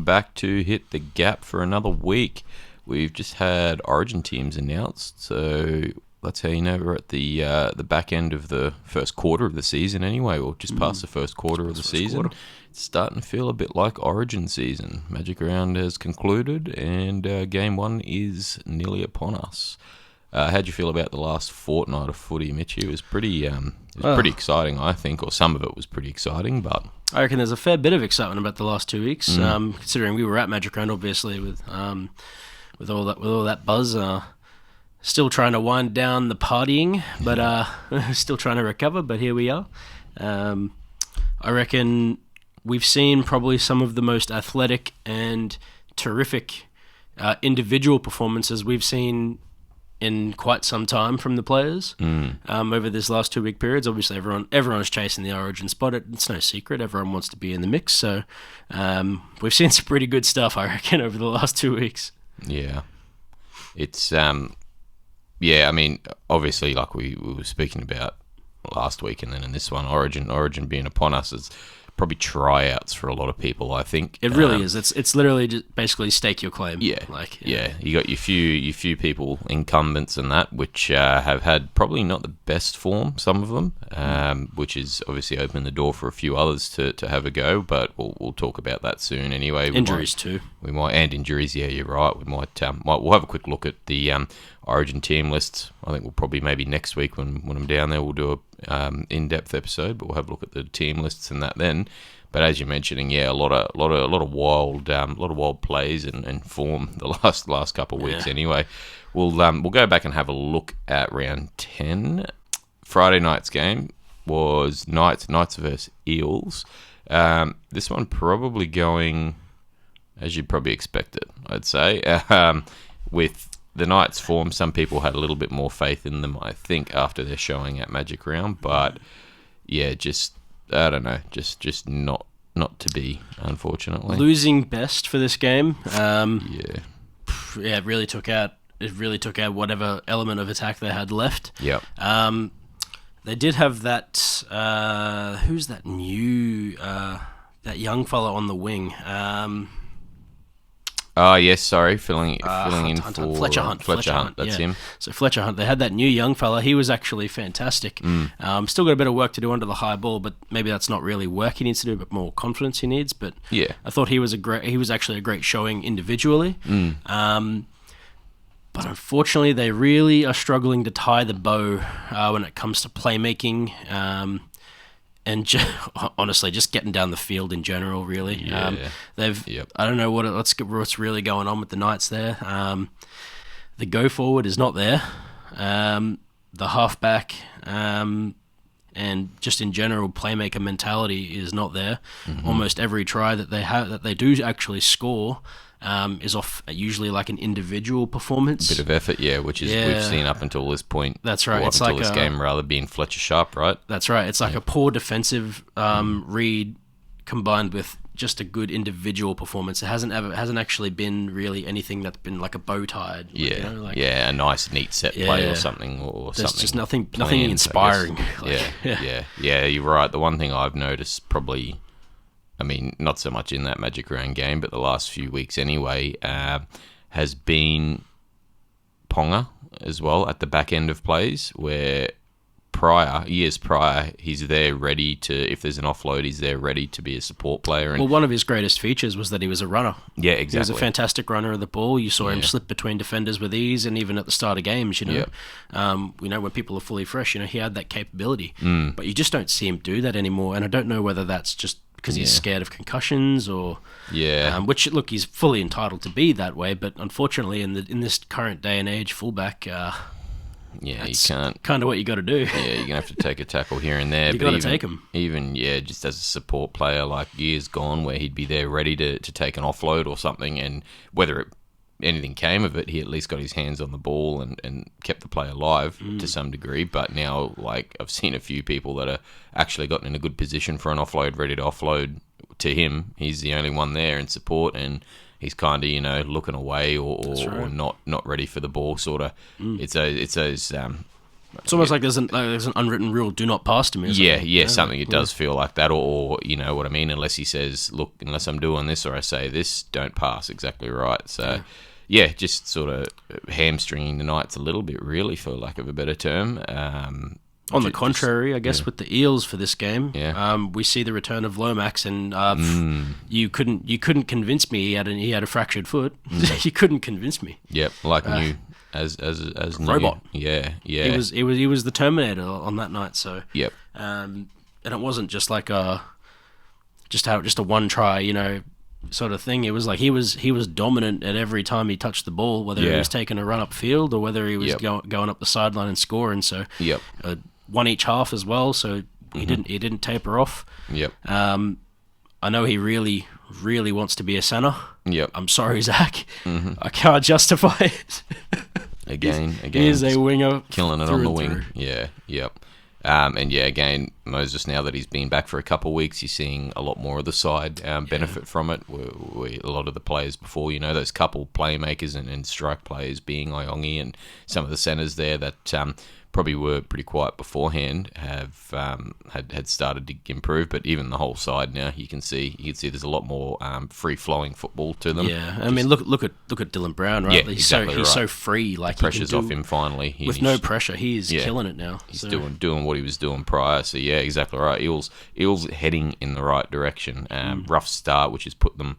back to hit the gap for another week. We've just had Origin teams announced, so that's how you know we're at the back end of the first quarter of the season anyway, or just past the first quarter of the season. It's starting to feel a bit like Origin season. Magic Round has concluded, and Game 1 is nearly upon us. How'd you feel about the last fortnight of footy, Mitchy? It was pretty pretty exciting, I think, or some of it was pretty exciting, but I reckon there's a fair bit of excitement about the last 2 weeks, considering we were at Magic Round, obviously, with all that buzz. Still trying to wind down the partying, but still trying to recover. But here we are. I reckon we've seen probably some of the most athletic and terrific individual performances we've seen in quite some time from the players over this last 2 week periods. Obviously, everyone's chasing the Origin spot. It's no secret. Everyone wants to be in the mix. So we've seen some pretty good stuff, I reckon, over the last 2 weeks. Yeah. It's, I mean, obviously, like we were speaking about last week and then in this one, Origin being upon us is probably tryouts for a lot of people, I think. It really is. It's literally just basically stake your claim. Yeah. You got your few people, incumbents and that, which have had probably not the best form, some of them, which is obviously opened the door for a few others to have a go, but we'll talk about that soon anyway. Injuries too. And injuries, yeah, you're right. We'll have a quick look at the Origin team lists. I think we'll probably maybe next week when I'm down there, we'll do a in-depth episode, but we'll have a look at the team lists and that then. But as you're mentioning, yeah, a lot of wild plays and form the last couple of weeks. Anyway, we'll go back and have a look at round 10. Friday night's game was Knights versus Eels. This one probably going as you'd probably expect it, I'd say. With the Knights' form, some people had a little bit more faith in them, I think, after their showing at Magic Round. But yeah, just I don't know, just not to be, unfortunately. Losing best for this game. Yeah, it really took out whatever element of attack they had left. Yep. They did have that. Who's that new that young fella on the wing? Oh, yes, sorry, filling in for Fletcher Hunt. That's him. So Fletcher Hunt, they had that new young fella. He was actually fantastic. Still got a bit of work to do under the high ball, but maybe that's not really work he needs to do, but more confidence he needs. But yeah, I thought he was actually a great showing individually. But unfortunately, they really are struggling to tie the bow when it comes to playmaking. And honestly, just getting down the field in general, really. Yeah. I don't know what's really going on with the Knights there. The go forward is not there. The halfback and just in general playmaker mentality is not there. Almost every try that they do actually score is off usually like an individual performance. Bit of effort, yeah, which is we've seen up until this point. That's right. It's until this game rather being Fletcher Sharp, right? That's right. It's like a poor defensive read combined with just a good individual performance. It hasn't actually been really anything that's been like a bow tied. A nice neat set play or something There's something. just nothing planned, inspiring. Yeah. You're right. The one thing I've noticed probably, I mean, not so much in that Magic Round game, but the last few weeks anyway, has been Ponga as well at the back end of plays, where years prior, he's there ready to, if there's an offload, he's there ready to be a support player. And one of his greatest features was that he was a runner. Yeah, exactly. He was a fantastic runner of the ball. You saw him slip between defenders with ease, and even at the start of games, when people are fully fresh, he had that capability. But you just don't see him do that anymore, and I don't know whether that's just because he's scared of concussions or... which, look, he's fully entitled to be that way, but unfortunately in this current day and age, fullback... you can't. Kind of what you got to do. Yeah, you're gonna have to take a tackle here and there. You got to take him. Even just as a support player, like years gone, where he'd be there ready to take an offload or something, and whether anything came of it, he at least got his hands on the ball and kept the play alive to some degree. But now, like, I've seen a few people that are actually gotten in a good position for an offload, ready to offload to him. He's the only one there in support, and he's kind of, looking away or not ready for the ball, sort of. It's those It's almost like there's an unwritten rule: do not pass to me. Or something. Yeah, something. It does feel like that, or you know what I mean. Unless he says, "Look, unless I'm doing this or I say this, don't pass." Exactly right. So, yeah, just sort of hamstringing the Knights a little bit, really, for lack of a better term. On the contrary, I guess with the Eels for this game, Yeah. we see the return of Lomax, and you couldn't convince me he had a fractured foot. You couldn't convince me. Yep, like new as new. Robot. Yeah. He was the Terminator on that night. So Yep. and it wasn't just like just a one try, sort of thing. It was like he was dominant at every time he touched the ball, whether he was taking a run up field or whether he was going up the sideline and scoring. So Yep. One each half as well. So he didn't taper off. Yep. I know he really wants to be a center. Yep. I'm sorry, Zach. I can't justify it. Again, he is a winger, killing it through on the and wing. through. Yeah. Yep. And yeah, again, Moses, now that he's been back for a couple of weeks, you're seeing a lot more of the side benefit from it. A lot of the players before, those couple playmakers and strike players being Iongi and some of the centres there that probably were pretty quiet beforehand have had started to improve. But even the whole side now, you can see there's a lot more free flowing football to them. Yeah, I mean, look at Dylan Brown, right? Yeah, he's exactly so free. Like Pressure's off him finally. With no pressure. He is killing it now. He's doing what he was doing prior. So yeah, exactly right. Eels heading in the right direction. Rough start, which has put them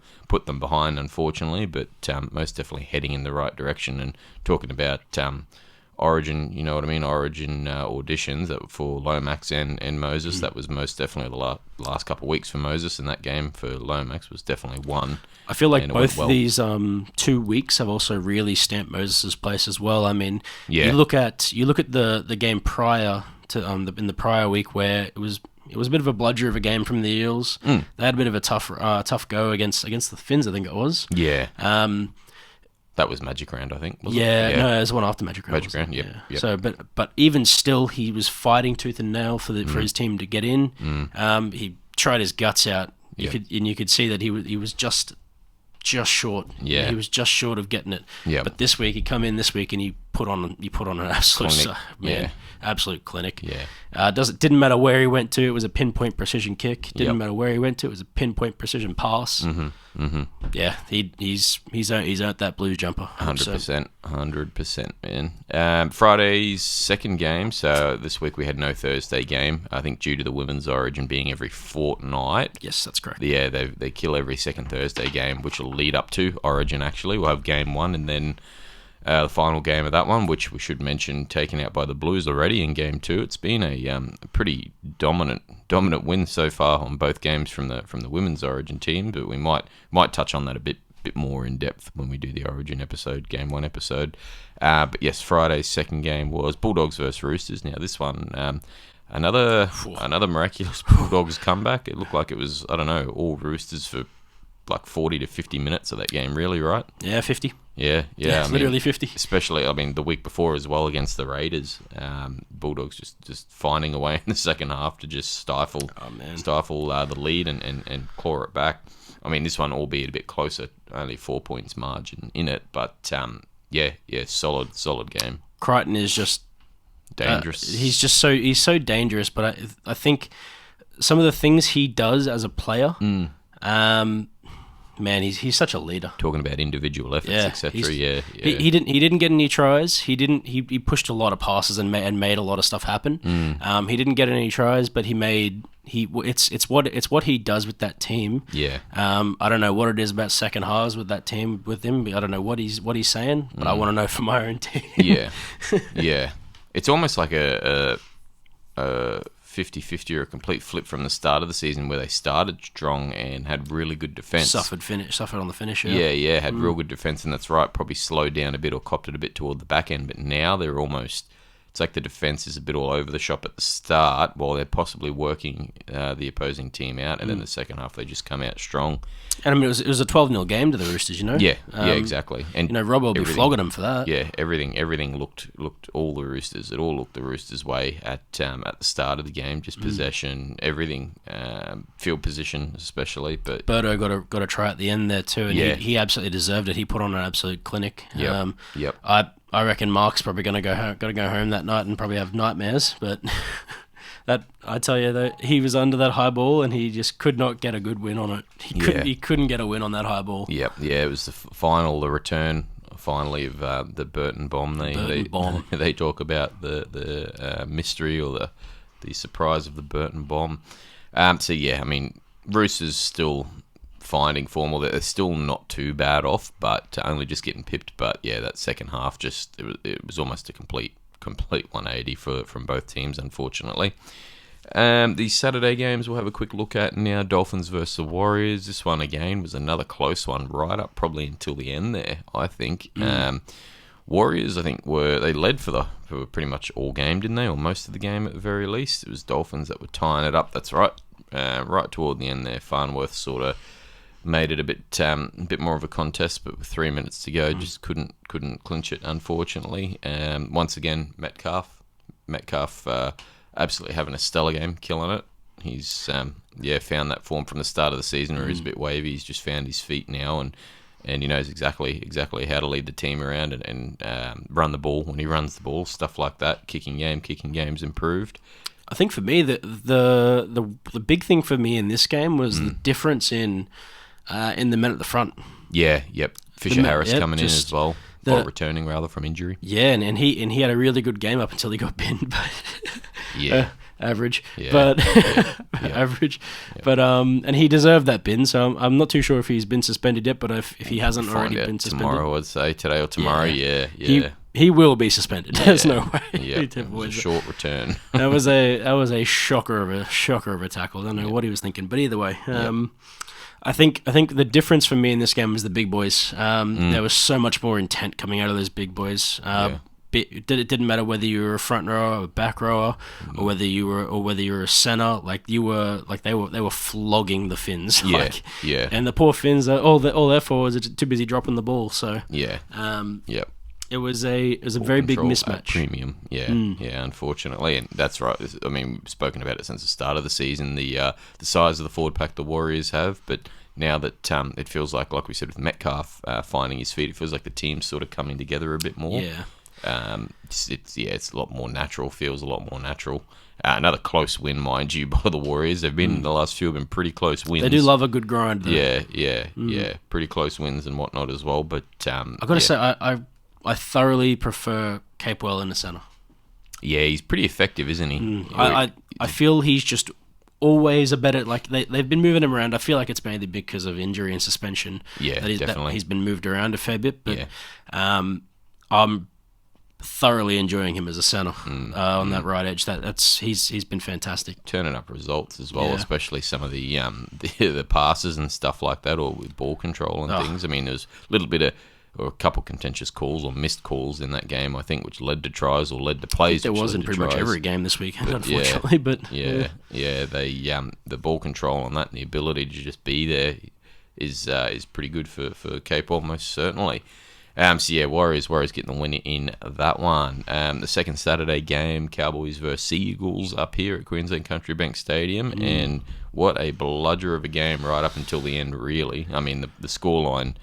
behind, unfortunately, but most definitely heading in the right direction. And talking about Origin, you know what I mean? Origin auditions that for Lomax and Moses. That was most definitely the last couple of weeks for Moses, and that game for Lomax was definitely one. I feel like both these 2 weeks have also really stamped Moses' place as well. I mean, you look at the game prior to in the prior week where it was a bit of a bludger of a game from the Eels. They had a bit of a tough go against the Finns, I think it was. Yeah. That was Magic Round, I think. No, it was one after Magic Round. Magic Round, yep. So, but even still, he was fighting tooth and nail for his team to get in. He tried his guts out. You could see that he was just short. Yeah, he was just short of getting it. Yeah. But this week, he come in this week and he put on an absolute absolute clinic. Yeah. Didn't matter where he went to. It was a pinpoint precision kick. Didn't matter where he went to. It was a pinpoint precision pass. Yeah, he's earned that blue jumper. 100%, man. Friday's second game. So this week we had no Thursday game. I think due to the women's Origin being every fortnight. Yes, that's correct. Yeah, they kill every second Thursday game, which will lead up to Origin. Actually, we'll have game one and then the final game of that one, which we should mention, taken out by the Blues already in game two. It's been a pretty dominant win so far on both games from the women's Origin team, but we might touch on that a bit more in depth when we do the Origin episode, game one episode. But yes, Friday's second game was Bulldogs versus Roosters. Now this one, another miraculous Bulldogs comeback. It looked like it was, I don't know, all Roosters for like 40 to 50 minutes of that game, really, right? Yeah, 50. Yeah, literally 50. Especially, the week before as well against the Raiders, Bulldogs just finding a way in the second half to just stifle the lead and claw it back. This one, albeit a bit closer, only 4 points margin in it, but solid game. Crichton is just dangerous. He's so dangerous, but I think some of the things he does as a player. Man, he's such a leader. Talking about individual efforts, etc. Yeah. He didn't get any tries. He pushed a lot of passes and made a lot of stuff happen. He didn't get any tries, but it's what he does with that team. Yeah. I don't know what it is about second halves with that team with him. I don't know what he's saying, but I want to know for my own team. Yeah. It's almost like a 50-50 or a complete flip from the start of the season where they started strong and had really good defence. Suffered on the finish. Yeah, had real good defence, and that's right, probably slowed down a bit or copped it a bit toward the back end, but now they're almost... It's like the defence is a bit all over the shop at the start while they're possibly working the opposing team out, and then the second half they just come out strong. And it was a 12-0 game to the Roosters, Yeah, exactly. And Rob will be flogging them for that. Yeah, everything looked all the Roosters. It all looked the Roosters' way at the start of the game. Just possession, everything, field position especially. But Birdo got a try at the end there too, and he absolutely deserved it. He put on an absolute clinic. Yep. I reckon Mark's probably got to go home that night and probably have nightmares. But that I tell you, that he was under that high ball and he just could not get a good win on it. He couldn't get a win on that high ball. Yep, yeah, it was the return finally of the Burton bomb. They talk about the mystery or the surprise of the Burton bomb. So yeah, I mean, Roosters still finding form, or they're still not too bad off, but only just getting pipped. But yeah, that second half it was almost a complete 180 from both teams, unfortunately. The Saturday games we'll have a quick look at now. Dolphins versus the Warriors. This one again was another close one, right up probably until the end there, I think. Warriors, I think, they led for pretty much all game, didn't they? Or most of the game at the very least. It was Dolphins that were tying it up. That's right. Right toward the end there, Farnworth sort of made it a bit more of a contest, but with 3 minutes to go, just couldn't clinch it, unfortunately. Once again, Metcalf, absolutely having a stellar game, killing it. He's found that form from the start of the season where he's a bit wavy. He's just found his feet now, and he knows exactly how to lead the team around and run the ball when he runs the ball, stuff like that. Kicking game's improved. I think for me, the big thing for me in this game was the difference in the men at the front. Yeah, yep. Fisher Harris coming in as well. Or returning rather from injury. Yeah, and he had a really good game up until he got pinned. But average. Yeah. But average. Yeah. But and he deserved that bin. So I'm not too sure if he's been suspended yet. But if he hasn't already been suspended tomorrow, I'd say today or tomorrow. Yeah. He will be suspended. There's no way. Yeah, it was a short return. that was a shocker of a tackle. I don't know what he was thinking, but either way. I think the difference for me in this game was the big boys. There was so much more intent coming out of those big boys. It didn't matter whether you were a front rower or a back rower, or whether you were a center. They were flogging the Finns. And the poor Finns, all their forwards are too busy dropping the ball. So It was a very big mismatch. Premium, yeah, unfortunately, and that's right. I mean, we've spoken about it since the start of the season. The size of the forward pack the Warriors have, but now that it feels like we said with Metcalf finding his feet, it feels like the team's sort of coming together a bit more. Yeah. It's a lot more natural. Feels a lot more natural. Another close win, mind you, by the Warriors. They've been the last few have been pretty close wins. They do love a good grind, though. Yeah, pretty close wins and whatnot as well. But I gotta say, I thoroughly prefer Capewell in the centre. Yeah, he's pretty effective, isn't he? I feel he's just always a better... they've been moving him around. I feel like it's mainly because of injury and suspension. Yeah, definitely. That he's been moved around a fair bit. But I'm thoroughly enjoying him as a centre on that right edge. He's been fantastic. Turning up results as well, especially some of the passes and stuff like that, or with ball control and things. I mean, there's a little bit of... or a couple contentious calls or missed calls in that game, I think, which led to tries or led to plays. There was in pretty much every game this weekend, unfortunately. The ball control on that and the ability to just be there is pretty good for Capewell, most certainly. Warriors getting the win in that one. The second Saturday game, Cowboys versus Sea Eagles up here at Queensland Country Bank Stadium, and what a bludger of a game right up until the end, really. I mean, the scoreline...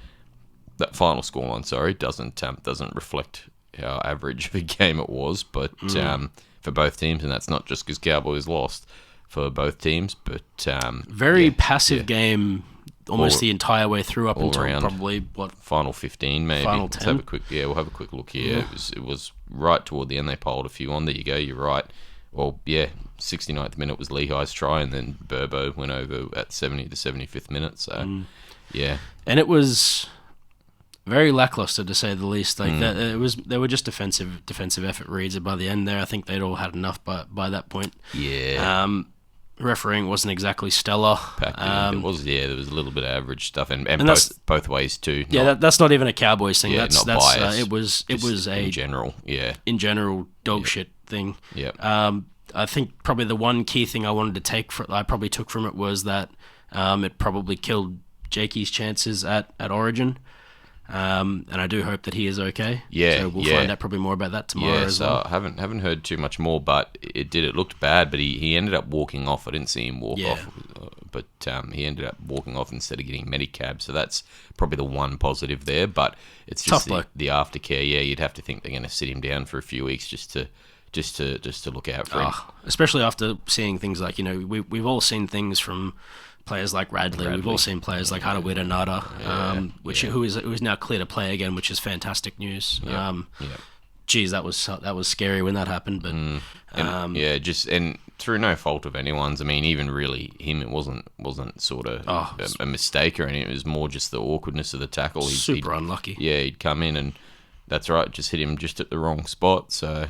that final scoreline, doesn't reflect how average of a game it was, but for both teams, and that's not just because Cowboys lost for both teams, but very passive game, almost the entire way through up until around, probably final 15, maybe. Final 10. We'll have a quick look here. It was right toward the end. They piled a few on. There you go. You're right. Well, 69th minute was Lehigh's try, and then Burbo went over at 70 to 75th minute. So and it was very lackluster, to say the least. They were just defensive effort reads, and by the end there, I think they'd all had enough by that point. Refereeing wasn't exactly stellar. There was a little bit of average stuff, and both ways too. That's not even a Cowboys thing. That's bias. It was in general, dog shit thing. Yeah. I think probably the one key thing I probably took from it was that it probably killed Jakey's chances at Origin. And I do hope that he is okay. So we'll find out probably more about that tomorrow as well. I haven't heard too much more, but it looked bad, but he ended up walking off. I didn't see him walk off. but he ended up walking off instead of getting Medicab. So that's probably the one positive there. But it's just the aftercare. Yeah, you'd have to think they're going to sit him down for a few weeks just to look out for him. Especially after seeing things like, we've all seen things from players like Radley. We've all seen players like Harawira Nada, who is now clear to play again, which is fantastic news. Geez, that was scary when that happened, but and through no fault of anyone's. I mean, even really him, it wasn't sort of a mistake or anything. It was more just the awkwardness of the tackle. Super unlucky. Yeah, he'd come in and that's right, just hit him just at the wrong spot. So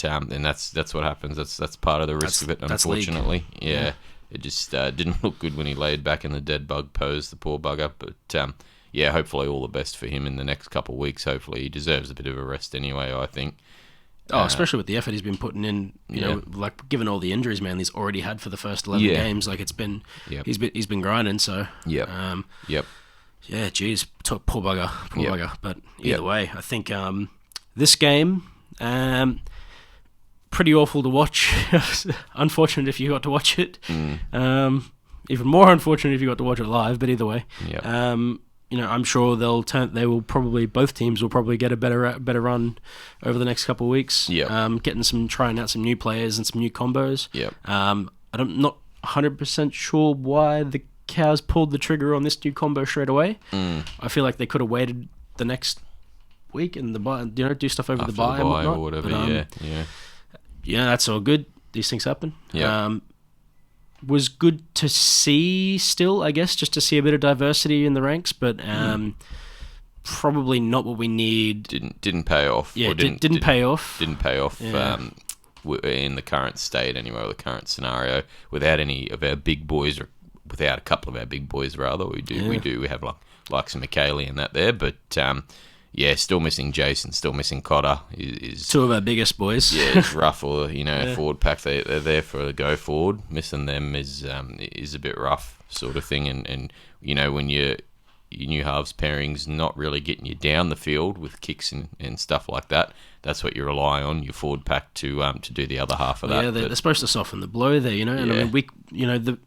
and that's what happens. That's part of the risk of it, unfortunately. Yeah. It just didn't look good when he laid back in the dead bug pose, the poor bugger. But hopefully all the best for him in the next couple of weeks. Hopefully he deserves a bit of a rest anyway, I think. Especially with the effort he's been putting in, like given all the injuries, man, he's already had for the first 11 games. Like it's been, he's been grinding. So yeah, geez, poor bugger. But either way, I think this game, pretty awful to watch. Unfortunate if you got to watch it. Even more unfortunate if you got to watch it live. But either way, I'm sure both teams will probably get a better run over the next couple of weeks. Trying out some new players and some new combos. I'm not 100% sure why the Cows pulled the trigger on this new combo straight away. I feel like they could have waited the next week and do stuff over the bye and whatnot. Or whatever. Yeah, that's all good. These things happen. Yeah. Was good to see still, I guess, just to see a bit of diversity in the ranks, but probably not what we need. Didn't pay off. Yeah, didn't pay off. Didn't pay off in the current state anyway, or the current scenario, without any of our big boys, or without a couple of our big boys rather. We have like some McKaylee and that there, but still missing Jason, still missing Cotter. Is two of our biggest boys. Yeah, it's rough. Or forward pack, they're there for the go forward. Missing them is a bit rough, sort of thing. And when your new halves pairings not really getting you down the field with kicks and stuff like that, that's what you rely on, your forward pack to do the other half of that. Yeah, they're supposed to soften the blow there, And I mean,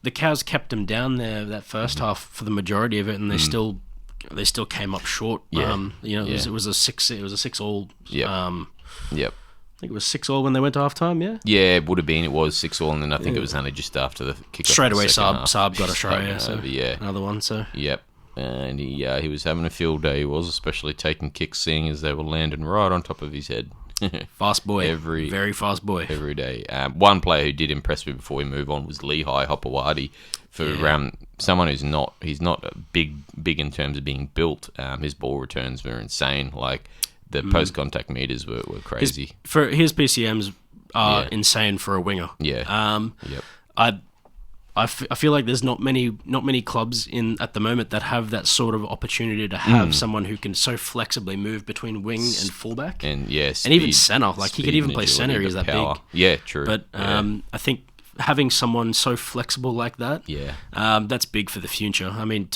the Cows kept them down there that first half for the majority of it, and they still came up short. It was a 6-all. Yep. I think it was 6-all when they went to half time. Yeah, it would have been. It was 6-all, and then I think it was only just after the kick. Straight away, Saab got a try. Another one. So yep. And he was having a field day. He was, especially taking kicks, seeing as they were landing right on top of his head. Fast boy, very fast boy. Every day. One player who did impress me before we move on was Lehigh Hopewadi. For someone he's not big in terms of being built. His ball returns were insane. Like the post contact meters were crazy. His PCMs are insane for a winger. Yeah. I feel like there's not many clubs at the moment that have that sort of opportunity to have someone who can so flexibly move between wing and fullback. And and even center. Like he could even play center. He's that power. big. Yeah, true. But I think having someone so flexible like that, that's big for the future. I mean,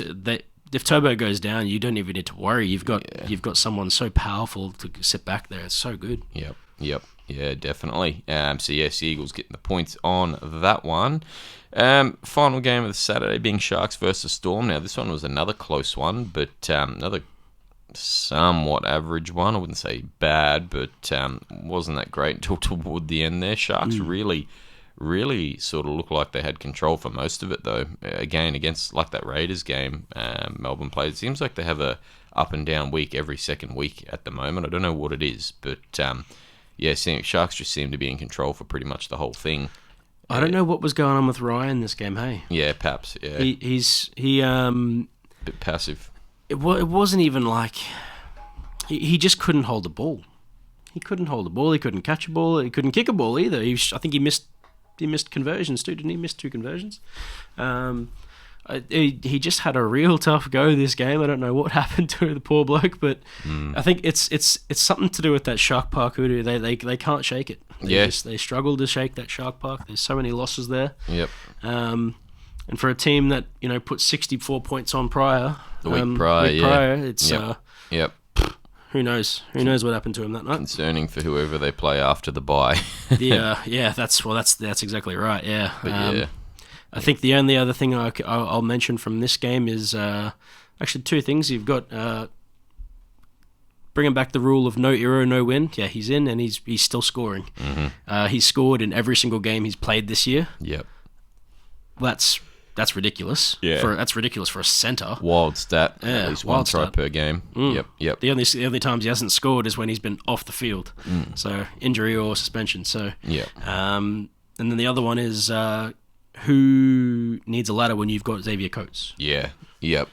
if Turbo goes down, you don't even need to worry. You've got someone so powerful to sit back there. It's so good. Yep. Yeah, definitely. Eagles getting the points on that one. Final game of the Saturday being Sharks versus Storm. Now, this one was another close one, but another somewhat average one. I wouldn't say bad, but wasn't that great until toward the end there. Sharks really sort of looked like they had control for most of it, though. Again, against like that Raiders game Melbourne played, it seems like they have a up and down week every second week at the moment. I don't know what it is, but Sharks just seem to be in control for pretty much the whole thing. I don't know what was going on with Ryan this game, hey? Yeah, perhaps, yeah. He bit passive. It wasn't even like... He just couldn't hold the ball. He couldn't hold the ball, he couldn't catch a ball, he couldn't kick a ball either. I think he missed conversions too, didn't he? Missed 2 conversions. He just had a real tough go this game. I don't know what happened to the poor bloke, but I think it's something to do with that Shark Park hoodoo. They can't shake it. They struggle to shake that Shark Park. There's so many losses there. Yep. And for a team that put 64 points on the week prior, it's yep. Who knows? Who knows what happened to him that night? Concerning for whoever they play after the bye. That's exactly right. Yeah. But I think the only other thing I'll mention from this game is actually two things. You've got bringing back the rule of no hero, no win. Yeah, he's in and he's still scoring. He's scored in every single game he's played this year. Yep. That's ridiculous. Yeah. That's ridiculous for a centre. Wild stat. Yeah, At least one wild try stat. per game. Yep. The only times he hasn't scored is when he's been off the field. So injury or suspension. So Yep. and then the other one is who needs a ladder when you've got Xavier Coates? Yeah. Yep.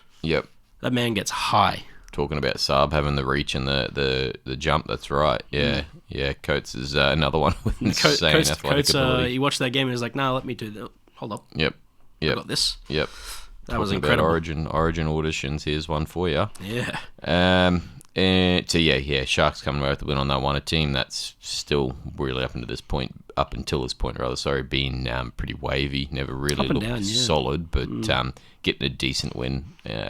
That man gets high. Talking about Saab having the reach and the jump. That's right. Yeah. Yeah. Coates is another one with insane athletic ability. He watched that game and was like, "Nah, let me do that. Hold up, Yep. I got this." Yep. That was Talking incredible. about Origin auditions. Here's one for you. Yeah. And so Sharks coming away with the win on that one. A team that's still really up until this point, been pretty wavy. Never really Up and looked down, yeah. solid, but getting a decent win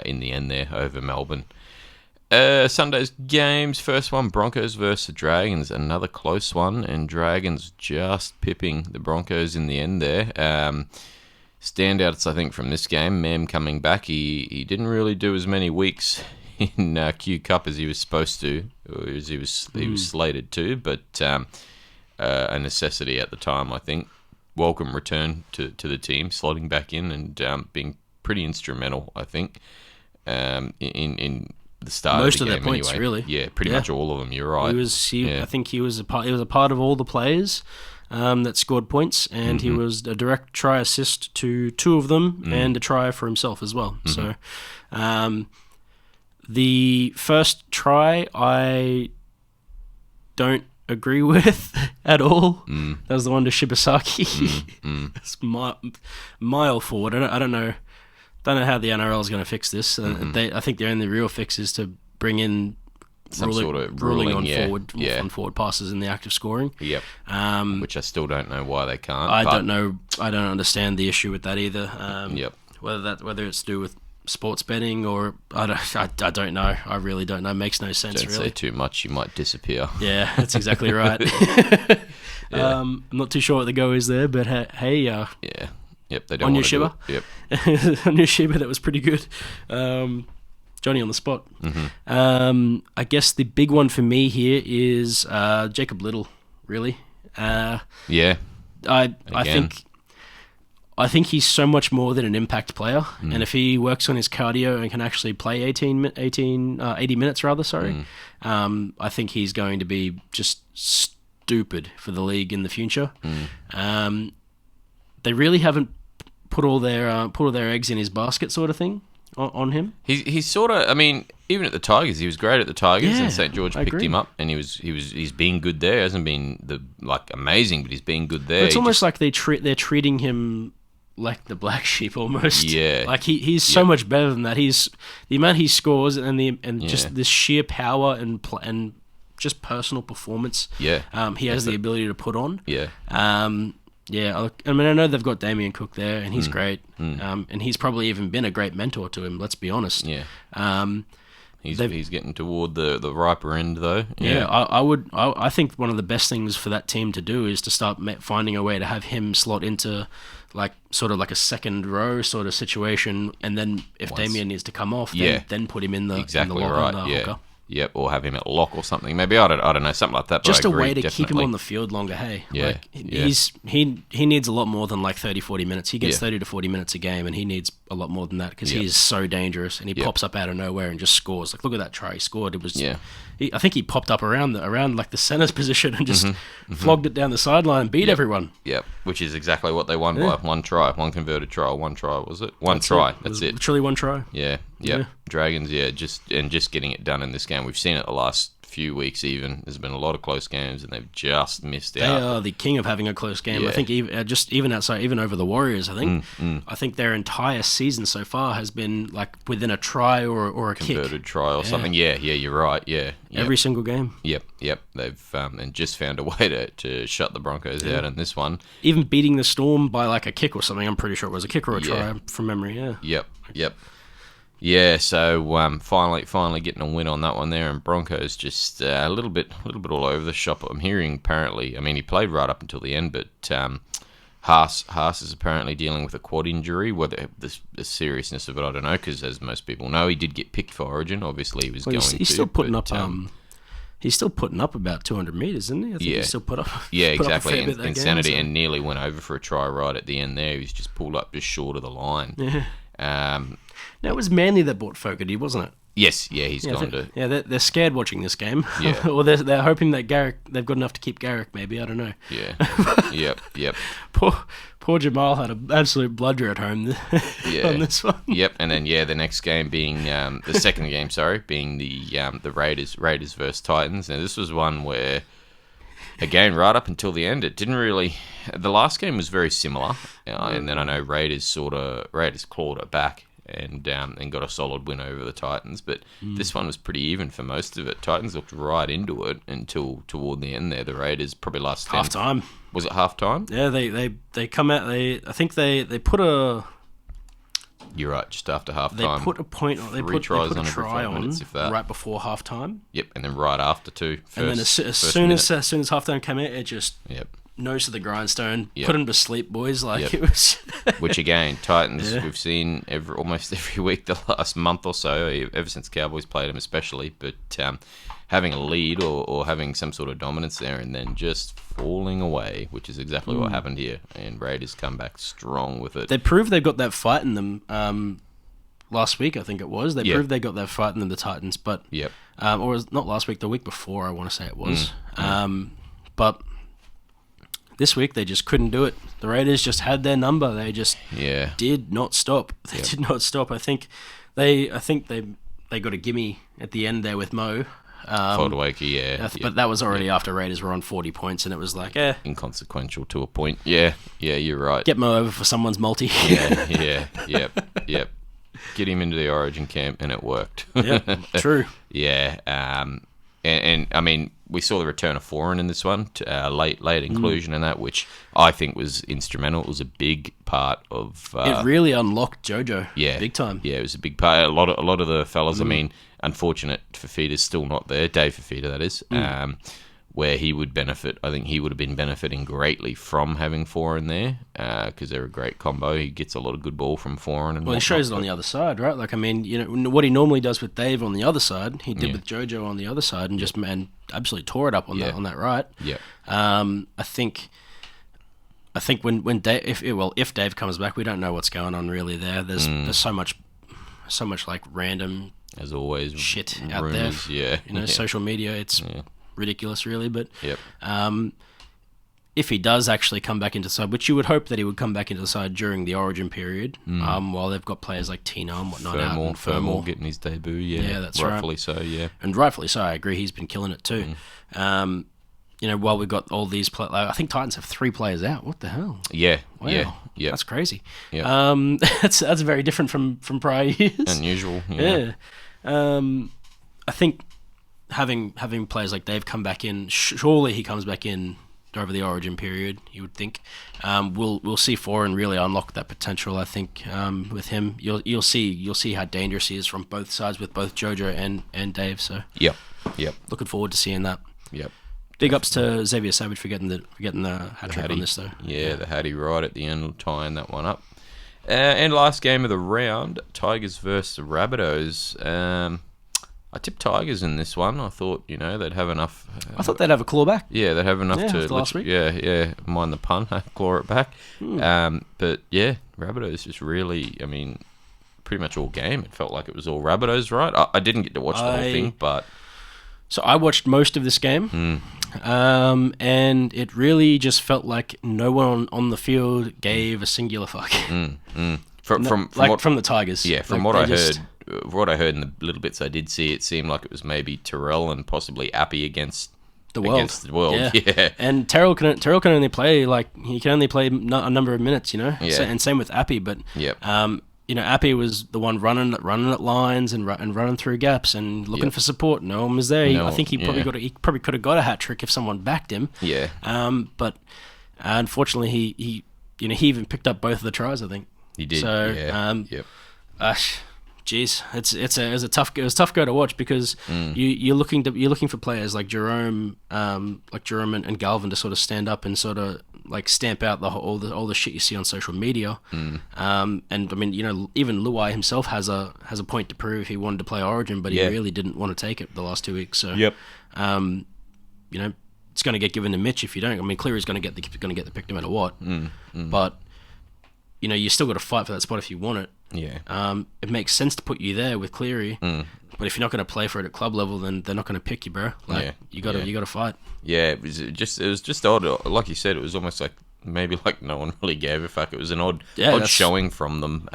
in the end there over Melbourne. Sunday's games. First one, Broncos versus the Dragons. Another close one, and Dragons just pipping the Broncos in the end there. Standouts, I think, from this game. Mem coming back. He didn't really do as many weeks in Q Cup as he was supposed to, or as he was slated to, but a necessity at the time, I think. Welcome return to the team, slotting back in and being pretty instrumental, I think, in the start Most of the of game. their points, anyway. really. Yeah, pretty Yeah. much all of them. You're right. I think he was a part of all the players that scored points, and he was a direct try assist to two of them, and a try for himself as well. So, the first try I don't agree with at all. That was the one to Shibasaki. It's mile forward. I don't know. Don't know how the NRL is going to fix this. I think the only real fix is to bring in Some sort of ruling, on forward passes in the act of scoring. Yep. Which I still don't know why they can't. I don't know. I don't understand the issue with that either. Yep. Whether it's to do with sports betting or I don't know. I really don't know. It makes no sense. Don't really. say too much, you might disappear. Yeah, that's exactly right. I'm not too sure what the go is there, but hey, Yeah. Yep. They don't On want your to do it. Yep. on your Shiba, that was pretty good. Johnny on the spot. I guess the big one for me here is Jacob Little. Really, Yeah. I think he's so much more than an impact player, and if he works on his cardio and can actually play 80 minutes, I think he's going to be just stupid for the league in the future. They really haven't put all their eggs in his basket, sort of thing, on him. He's sort of. I mean, even at the Tigers, he was great at the Tigers, Yeah, and St. George I picked agree. him up, and he's been good there. He hasn't been amazing, but he's been good there. It's He almost just- like they're treating him like the black sheep almost. Yeah. Like he's so much better than that. He's the amount he scores and just this sheer power and just personal performance. Yeah. He has the ability to put on. Yeah. Yeah, I mean, I know they've got Damien Cook there, and he's great. And he's probably even been a great mentor to him, let's be honest. Yeah. Um, He's getting toward the riper end though. yeah, I think one of the best things for that team to do is to start finding a way to have him slot into sort of like a second row sort of situation, and then if Damien needs to come off, then put him in the Exactly in the right. Yeah. hooker. Yep. Or have him at lock or something. Maybe I don't know, something like that. But Just I a agree, way to keep him definitely. on the field longer, hey? Yeah, yeah. He needs a lot more than 30, 40 minutes. He gets Yeah. 30 to 40 minutes a game, and he needs a lot more than that because Yeah. he is so dangerous, and he Yeah. pops up out of nowhere and just scores. Look at that try he scored. It was Yeah. I think he popped up around the center's position and just flogged it down the sideline and beat everyone. Yep. Which is exactly what they won by. One try, one converted try, one try, was it? One try. That's it. Literally one try. Yeah. Yep. Yeah. Dragons, just getting it done in this game. We've seen it the last few weeks even. There's been a lot of close games and they've just missed They out. are the king of having a close game. Yeah. I think even over the Warriors. I think their entire season so far has been within a try or a kick Converted try or something. Yeah, you're right. Yeah. Yep. every single game. Yep. They've and just found a way to shut the Broncos out in this one. Even beating the Storm by a kick or something. I'm pretty sure it was a kick or a try from memory. Yeah. Yep. Yeah, so finally getting a win on that one there, and Broncos just a little bit all over the shop. I'm hearing apparently, I mean, he played right up until the end, but Haas is apparently dealing with a quad injury. Whether the seriousness of it, I don't know, because as most people know, he did get picked for Origin. Obviously, he was Well, going he's to. still putting but, up. He's still putting up about 200 meters, isn't he? I think Yeah. he still put up. Yeah, put up a exactly. fair bit that Insanity, game, so- and nearly went over for a try right at the end there. He was just pulled up just short of the line. Yeah. Um, Now it was Manly that bought Fogarty, wasn't it? yes, yeah, he's Yeah, gone to. yeah, they're scared watching this game. Yeah. or they're hoping that they've got enough to keep Garrick. Maybe, I don't know. Yeah, yep. Poor Jamal had an absolute bludger at home Yeah. on this one. Yep, and then the next game being the second game, being the Raiders versus Titans. Now this was one where, again, right up until the end, it didn't really. The last game was very similar, and then I know Raiders clawed it back and got a solid win over the Titans. But this one was pretty even for most of it. Titans looked right into it until toward the end there. The Raiders probably last 10. Half time. Was it half time? Yeah, they come out. I think they put a. You're right, just after half They time. put a point. They Three put tries a on every try 5 on minutes, if that. right before half time. Yep, and then right after too. And then as soon as half time came out, it just Yep. nose to the grindstone. Yep. Put them to sleep, boys. Like Yep. it was. Which again, Titans Yeah. we've seen almost every week the last month or so, ever since Cowboys played them especially. But having a lead or having some sort of dominance there and then just falling away, which is exactly what happened here. And Raiders come back strong with it. They proved they've got that fight in them. Last week, I think it was. They Yeah. proved they got that fight in them, the Titans, but Yep. or was not last week, the week before. I want to say it was. But this week they just couldn't do it. The Raiders just had their number. They just Yeah. did not stop. They did not stop. I think they got a gimme at the end there with Mo. Foldawaki, yeah. But that was already after Raiders were on 40 points, and it was like, Inconsequential to a point. Yeah, you're right. get Mo over for someone's multi. Yep. Get him into the Origin camp, and it worked. Yep, true. Yeah, and I mean, we saw the return of Foran in this one, late inclusion in that, which I think was instrumental. It was a big part of. It really unlocked JoJo. Yeah, big time. Yeah, it was a big part. A lot of the fellas. I mean, unfortunate Fafita's still not there. Dave Fafita, that is. Where he would benefit. I think he would have been benefiting greatly from having Foran there because they're a great combo. He gets a lot of good ball from Foran. And Well, he shows it on the other side, right? Like, I mean, what he normally does with Dave on the other side, he did with JoJo on the other side, and just absolutely tore it up on that right. Yeah. I think when Dave, if Dave comes back, we don't know what's going on really there. There's so much like random As always, shit rumors, out there. Yeah. Social media, it's ridiculous, really. But Yep. if he does actually come back into the side, which you would hope that he would come back into the side during the Origin period, while they've got players like Tino and whatnot out, and Fermor getting his debut, Yeah, that's right. rightfully so, yeah. and rightfully so. I agree, he's been killing it too. While we've got all these I think Titans have 3 players out. What the hell? Yeah, Wow. yeah. That's crazy. Yeah. That's very different from prior years. Unusual, yeah. I think having players like Dave come back in, surely he comes back in over the Origin period. You would think we'll see Foran really unlock that potential. I think with him, you'll see how dangerous he is from both sides with both JoJo and Dave. So Yep. looking forward to seeing that. Yep. Big ups to Xavier Savage for getting the hat trick on this though. Yeah, the Hattie right at the end, tying that one up. And last game of the round, Tigers versus the Rabbitohs. I tipped Tigers in this one. I thought, they'd have enough. I thought they'd have a claw back. Yeah, they'd have enough to. after last week. Yeah. Mind the pun, claw it back. But yeah, Rabbitohs just really. I mean, pretty much all game. It felt like it was all Rabbitohs, right? I didn't get to watch the whole thing, but So I watched most of this game, and it really just felt like no one on the field gave a singular fuck. From the Tigers. Yeah, from Like, what I they just- heard. What I heard in the little bits I did see, it seemed like it was maybe Terrell and possibly Appy against the world. Yeah. And Terrell can only play he can only play a number of minutes, Yeah. and same with Appy. But Yep. Appy was the one running at lines and running through gaps and looking for support. No one was there. I think he probably could have got a hat trick if someone backed him. Yeah. But unfortunately, he even picked up both of the tries. I think He did. So Yep. Jeez, it was a tough go to watch because you're looking for players like Jerome, and Galvin to sort of stand up and sort of like stamp out all the shit you see on social media. And I mean, even Luai himself has a point to prove. He wanted to play Origin, but he really didn't want to take it the last 2 weeks. So it's going to get given to Mitch if you don't. I mean, Cleary's going to get the pick no matter what. But you still got to fight for that spot if you want it. Yeah. It makes sense to put you there with Cleary. But if you're not going to play for it at club level, then they're not going to pick you, bro. Like, you got to fight. Yeah, it was just odd. Like you said, it was almost like maybe like no one really gave a fuck. It was an odd showing from them.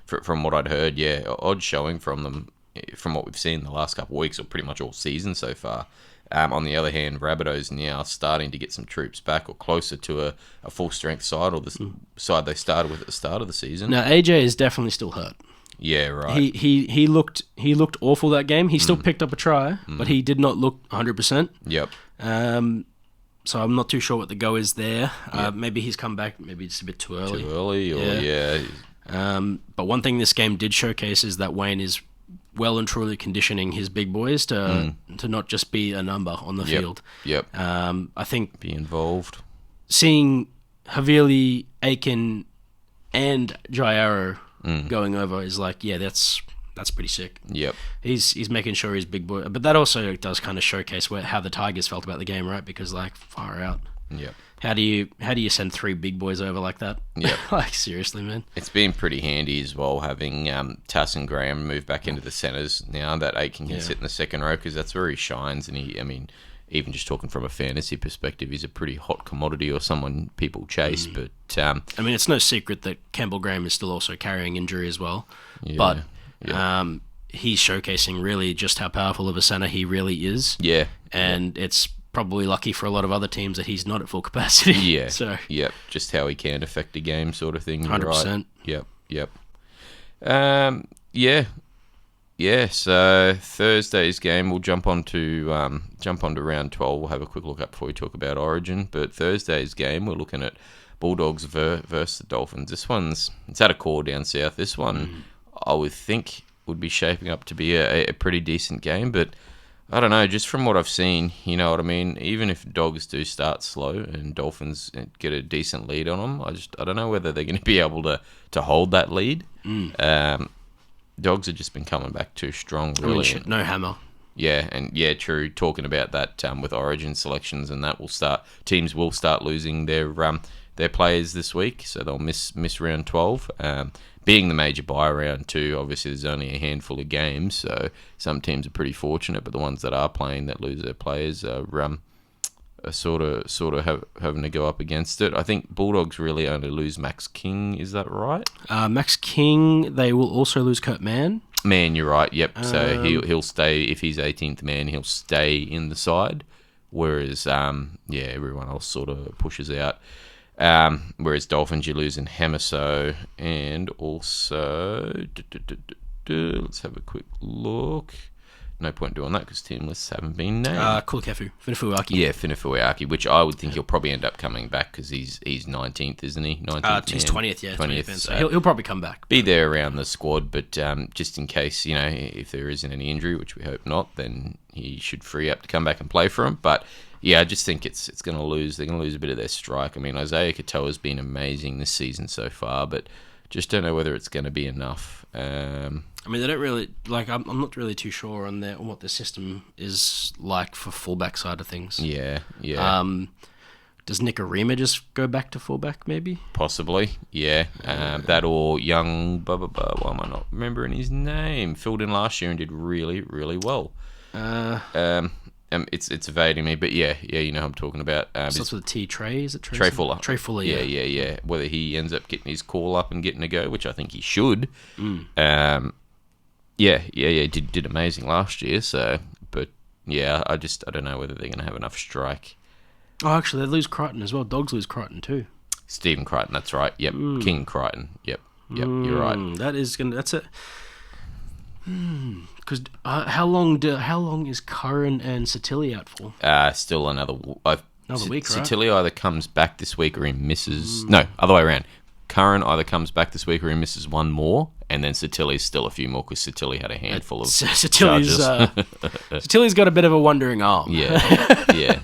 From what I'd heard, odd showing from them from what we've seen the last couple of weeks, or pretty much all season so far. On the other hand, Rabbitohs now starting to get some troops back, or closer to a full strength side, or the side they started with at the start of the season. Now AJ is definitely still hurt. Yeah, right. He looked awful that game. He still picked up a try, but he did not look 100%. Yep. So I'm not too sure what the go is there. Maybe he's come back. Maybe it's a bit too early. But one thing this game did showcase is that Wayne is well and truly conditioning his big boys to not just be a number on the field. Yep. I think be involved. Seeing Havili, Aiken, and Jairo going over is like, that's pretty sick. Yep. He's making sure he's big boy, but that also does kind of showcase how the Tigers felt about the game, right? Because like, far out. Yep. How do you send 3 big boys over like that? Yeah. Like, seriously, man. It's been pretty handy as well having Tass and Graham move back into the centres now that Aiken can sit in the second row, because that's where he shines. And even just talking from a fantasy perspective, he's a pretty hot commodity, or someone people chase. But it's no secret that Campbell Graham is still also carrying injury as well. But he's showcasing really just how powerful of a centre he really is. Yeah. And it's probably lucky for a lot of other teams that he's not at full capacity. Yeah. So just how he can affect a game, sort of thing. 100%. Right? Yep. So Thursday's game, we'll jump onto round 12. We'll have a quick look up before we talk about Origin. But Thursday's game, we're looking at Bulldogs versus the Dolphins. It's at a core down south. This one, I would think, would be shaping up to be a pretty decent game, but I don't know, just from what I've seen, you know what I mean? Even if Dogs do start slow and Dolphins get a decent lead on them, I don't know whether they're going to be able to hold that lead. Dogs have just been coming back too strong, really. No hammer. Yeah, and true. Talking about that with Origin selections, and that teams will start losing their players this week, so they'll miss round 12. Being the major bye round 2, obviously there's only a handful of games, so some teams are pretty fortunate, but the ones that are playing that lose their players are sort of having to go up against it. I think Bulldogs really only lose Max King, is that right? Max King, they will also lose Kurt Mann. Man, you're right, yep. So he'll stay, if he's 18th man, he'll stay in the side, whereas everyone else sort of pushes out. Whereas Dolphins, you're losing Hemiso, and also let's have a quick look. No point doing that because team lists haven't been named. Kulakefu, Finafuaki. Yeah, Finafuaki, which I would think he'll probably end up coming back because he's 19th, isn't he? 19th. He's 20th, yeah. 20th. So he'll probably come back. Be there around the squad, but just in case, if there isn't any injury, which we hope not, then he should free up to come back and play for him. But yeah, I just think it's going to lose. They're going to lose a bit of their strike. I mean, Isaiah Katoa's been amazing this season so far, but just don't know whether it's going to be enough. I mean, they don't really I'm not really too sure on what the system is like for fullback side of things. Yeah. Does Nick Arima just go back to fullback? Maybe. Possibly. Yeah. That or young. Why am I not remembering his name? Filled in last year and did really, really well. It's evading me, but yeah, you know who I'm talking about. Starts with a T. Trey, is it Trey? Trey Fuller. Trey Fuller, yeah. Yeah. Whether he ends up getting his call up and getting a go, which I think he should. Did amazing last year. So, but yeah, I don't know whether they're going to have enough strike. Oh, actually, they lose Crichton as well. Dogs lose Crichton too. Stephen Crichton, that's right. Yep, King Crichton. Yep, you're right. That's it. Because how long is Curran and Satili out for? Still another week, right? Satili either comes back this week or he misses. No, other way around. Curran either comes back this week or he misses one more, and then Satili's still a few more because Satili had a handful of charges. Satili's got a bit of a wandering arm. Yeah.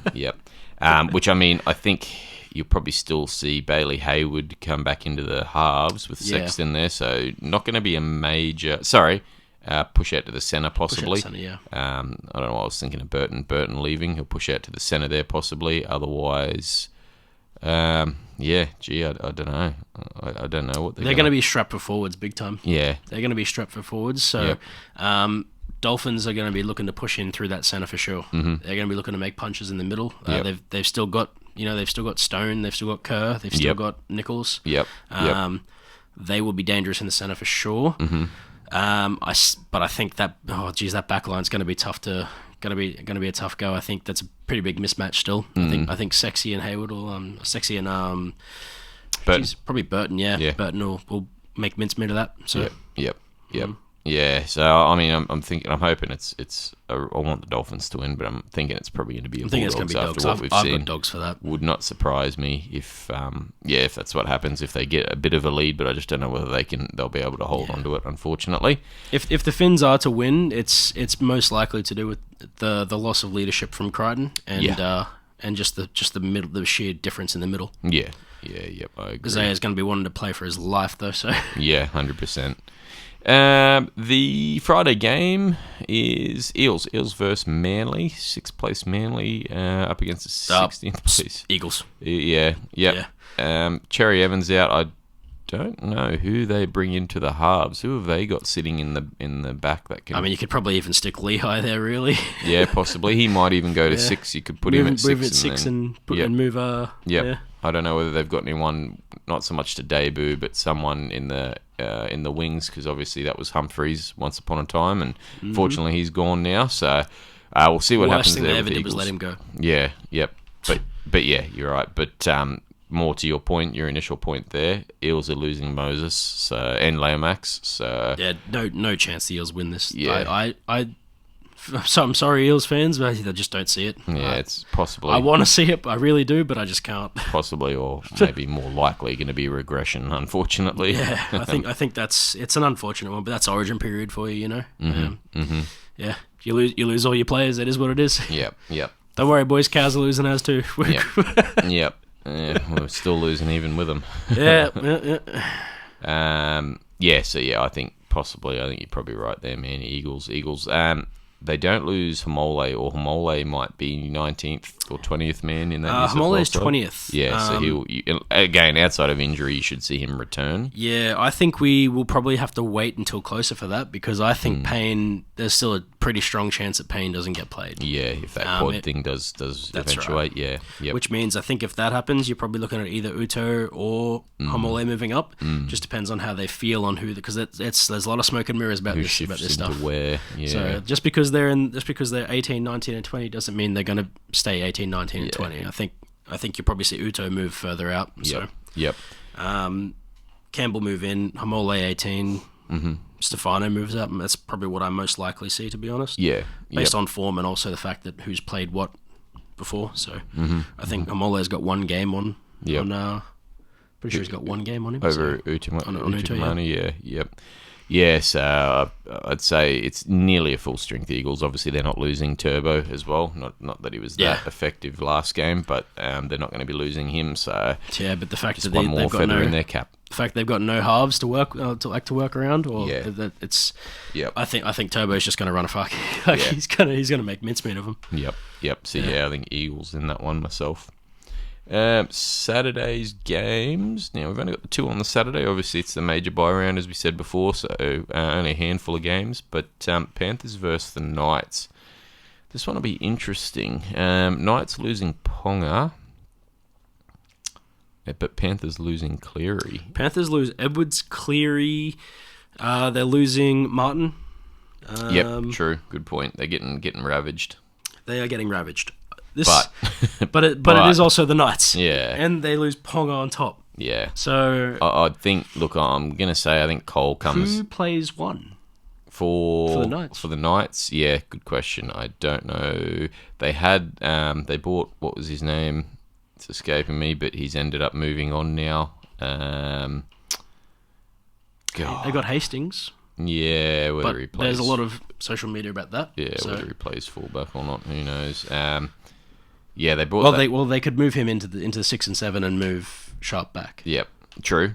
Which I mean, I think you'll probably still see Bailey Hayward come back into the halves with Yeah. Sexton there. So not going to be a major... Sorry, push out to the centre possibly. Center, yeah. I don't know. I was thinking of Burton leaving. He'll push out to the centre there possibly. Otherwise, I don't know. I don't know what They're going to be strapped for forwards big time. Yeah, They're going to be strapped for forwards. So, Dolphins are going to be looking to push in through that center for sure. Mm-hmm. They're going to be looking to make punches in the middle. They've still got Stone. They've still got Kerr. They've still got Nichols. Yep. They will be dangerous in the center for sure. Mm-hmm. But I think that that back line's going to be tough to. Going to be a tough go. I think that's a pretty big mismatch still. Mm-hmm. I think Sexy and Hayward will Sexy and Burton. probably Burton. Yeah. Burton will make mincemeat of that. So Yep. Yeah. So I mean, I'm hoping I want the Dolphins to win, but I'm thinking it's probably going to be a Bulldogs after what we've I've seen. got Dogs for that. Would not surprise me if that's what happens, if they get a bit of a lead, but I just don't know whether they'll be able to hold onto it, unfortunately. If the Finns are to win, it's most likely to do with the loss of leadership from Crichton and just the middle, the sheer difference in the middle. Yep, I agree. Isaiah's going to be wanting to play for his life though, so 100%. The Friday game is Eels versus Manly, 6th place Manly up against the 16th place Eagles. Yeah. Cherry Evans out. I don't know who they bring into the halves. Who have they got sitting in the back that can? I mean, you could probably even stick Lehigh there, really. Yeah, possibly. He might even go to 6. You could put him at 6. Move at 6 and move. Yeah. I don't know whether they've got anyone, not so much to debut, but someone in the wings, because obviously that was Humphreys once upon a time, and fortunately he's gone now. So we'll see what happens there. The worst thing they with ever the did was Eagles. let him go. Yeah, yep. But yeah, you're right. But more to your point, your initial point there, Eels are losing Moses and Leomax. So yeah, no chance the Eels win this. Yeah. I'm sorry, Eels fans, but I just don't see it. Yeah, it's possibly. I want to see it, I really do, but I just can't. Possibly, or maybe more likely, going to be regression. Unfortunately. Yeah, I think it's an unfortunate one, but that's Origin period for you, you know. Yeah, you lose all your players. It is what it is. Yep. Don't worry, boys. Cows are losing as too. Yep. Yeah, we're still losing even with them. Yeah. So I think you're probably right there, man. Eagles. They don't lose Hamole, or Hamole might be 19th or 20th man in that. Hamole is 20th. Yeah, so again, outside of injury, you should see him return. Yeah, I think we will probably have to wait until closer for that, because I think Payne, there's still a pretty strong chance that Payne doesn't get played. Yeah, if that quad thing does eventuate, right. yeah. Yep. Which means I think if that happens, you're probably looking at either Uto or Hamole moving up. Just depends on how they feel on who, because there's a lot of smoke and mirrors about this stuff. Where, yeah. So just because they're 18, 19, and 20 doesn't mean they're going to stay 18, 19, and 20. I think you'll probably see Uto move further out. Yep. Campbell move in, Hamole 18, Stefano moves up, and that's probably what I most likely see, to be honest. Yeah. Based on form and also the fact that who's played what before. So I think Hamole's got one game on. Pretty sure he's got one game on him. Over Utamani, Yep. Yes, I'd say it's nearly a full strength Eagles. Obviously, they're not losing Turbo as well. Not that he was that effective last game, but they're not going to be losing him. So but the fact that one more feather in their cap. The fact they've got no halves to work around, or that it's. Yep. I think Turbo's just going to run a fuck. He's gonna make mincemeat of him. Yep. So I think Eagles in that one myself. Saturday's games. Now, we've only got the 2 on the Saturday. Obviously, it's the major buy round, as we said before, so only a handful of games. But Panthers versus the Knights. This one will be interesting. Knights losing Ponga, but Panthers losing Cleary. Panthers lose Edwards, Cleary. They're losing Martin. Yep, true. Good point. They're getting ravaged. They are getting ravaged. But it is also the Knights. Yeah. And they lose Ponga on top. Yeah. So I think, look, I'm going to say I think Cole comes... Who plays one? For the Knights? For the Knights? Yeah, good question. I don't know. They had... they bought... What was his name? It's escaping me, but he's ended up moving on now. They got Hastings. Yeah, whether he plays... There's a lot of social media about that. Yeah, whether he plays fullback or not, who knows. Yeah, they brought They could move him into the 6 and 7 and move Sharp back. Yep. True.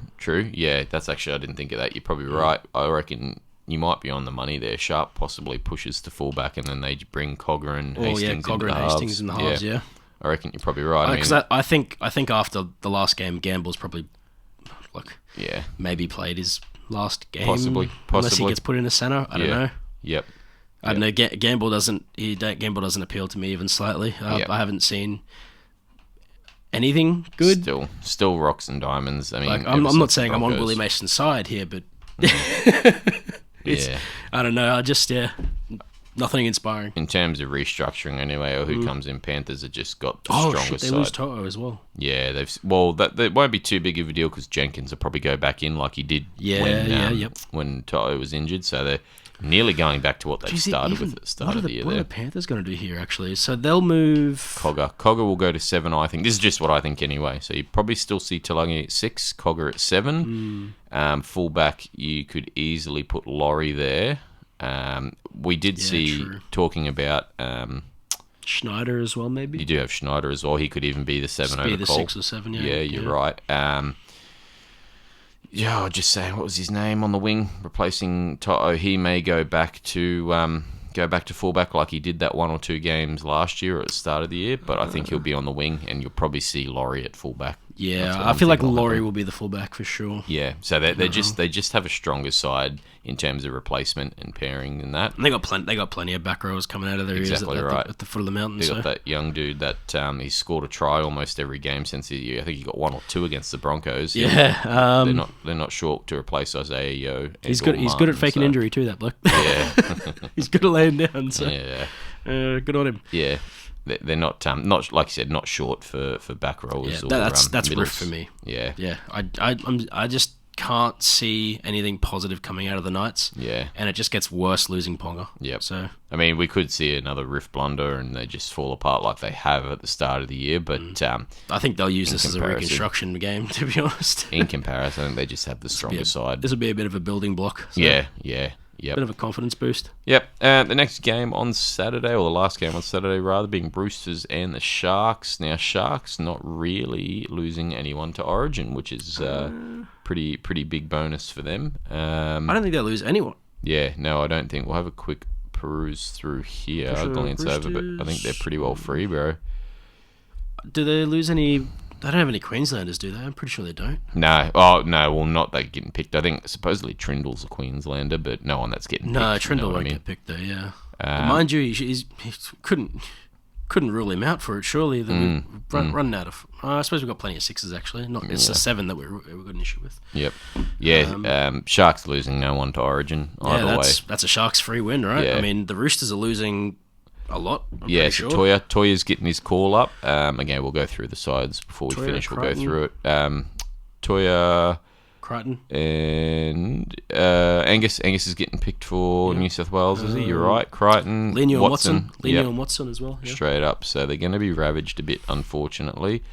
Yeah, that's actually, I didn't think of that. You're probably right. I reckon you might be on the money there. Sharp possibly pushes to fullback, and then they bring Cogger and Hastings into the halves. Hastings in the halves, yeah. I reckon you're probably right. Because I think after the last game, Gamble's probably maybe played his last game. Possibly. Unless he gets put in a centre. I don't know. Yep. I don't know. Gamble doesn't appeal to me even slightly. I haven't seen anything good. Still rocks and diamonds. I mean, I'm not saying I'm on Willie Mason's side here, but I don't know. Nothing inspiring. In terms of restructuring, anyway, or who comes in, Panthers have just got the strongest side. They lose Toto as well. Yeah, that won't be too big of a deal because Jenkins will probably go back in like he did when Toto was injured. So they're nearly going back to what they started with at the start of the year. What are the Panthers going to do here, actually? So they'll move... Cogger will go to 7, I think. This is just what I think anyway. So you probably still see Talangi at 6, Cogger at 7. Fullback, you could easily put Laurie there. We did see talking about Schneider as well, maybe. You do have Schneider as well. He could even be the 7 over Cole. Be the 6 or 7, yeah. Yeah, you're right. Just saying, what was his name on the wing, replacing Toto? He may go back to fullback like he did that 1 or 2 games last year at the start of the year. But I think he'll be on the wing, and you'll probably see Laurie at fullback. Yeah, I feel like Laurie will be the fullback for sure. Yeah, so they just have a stronger side in terms of replacement and pairing than that. And they got plenty of back rowers coming out of their ears at the foot of the mountain. They got that young dude that he's scored a try almost every game since I think he got 1 or 2 against the Broncos. Yeah, they're not short to replace Isaiah Yeo. He's good at faking injury too. That bloke. Yeah, he's good at laying down. So good on him. Yeah. They're not like you said, not short for back rollers. That's riff for me. Yeah. I just can't see anything positive coming out of the Knights. Yeah, and it just gets worse losing Ponga. Yep. So I mean, we could see another riff blunder and they just fall apart like they have at the start of the year. But I think they'll use this as a reconstruction game. To be honest, in comparison, they just have the stronger side. This will be a bit of a building block. So. Yeah. Yep. Bit of a confidence boost. Yep. The next game on Saturday, or the last game on Saturday rather, being Roosters and the Sharks. Now, Sharks not really losing anyone to Origin, which is pretty big bonus for them. I don't think they'll lose anyone. Yeah, no, I don't think. We'll have a quick peruse through here. I'll glance over, but I think they're pretty well free, bro. Do they lose any... They don't have any Queenslanders, do they? I'm pretty sure they don't. No. Oh, no. Well, not they getting picked. I think supposedly Trindle's a Queenslander, but no one that's getting picked. No, Trindle won't get picked, though, yeah. Mind you, he couldn't rule him out for it, surely. Then run out of... I suppose we've got plenty of 6s, actually. It's a 7 that we've got an issue with. Yep. Yeah, Sharks losing no one to Origin either way. That's a Sharks free win, right? Yeah. I mean, the Roosters are losing... a lot. So sure. Toya's getting his call up. Again, we'll go through the sides before we finish. Crichton. We'll go through it. Toya, Crichton, and Angus. Angus is getting picked for New South Wales. Is he? You're right. Crichton, Leniu and Watson. Leniu and Watson as well. Yeah. Straight up. So they're going to be ravaged a bit, unfortunately.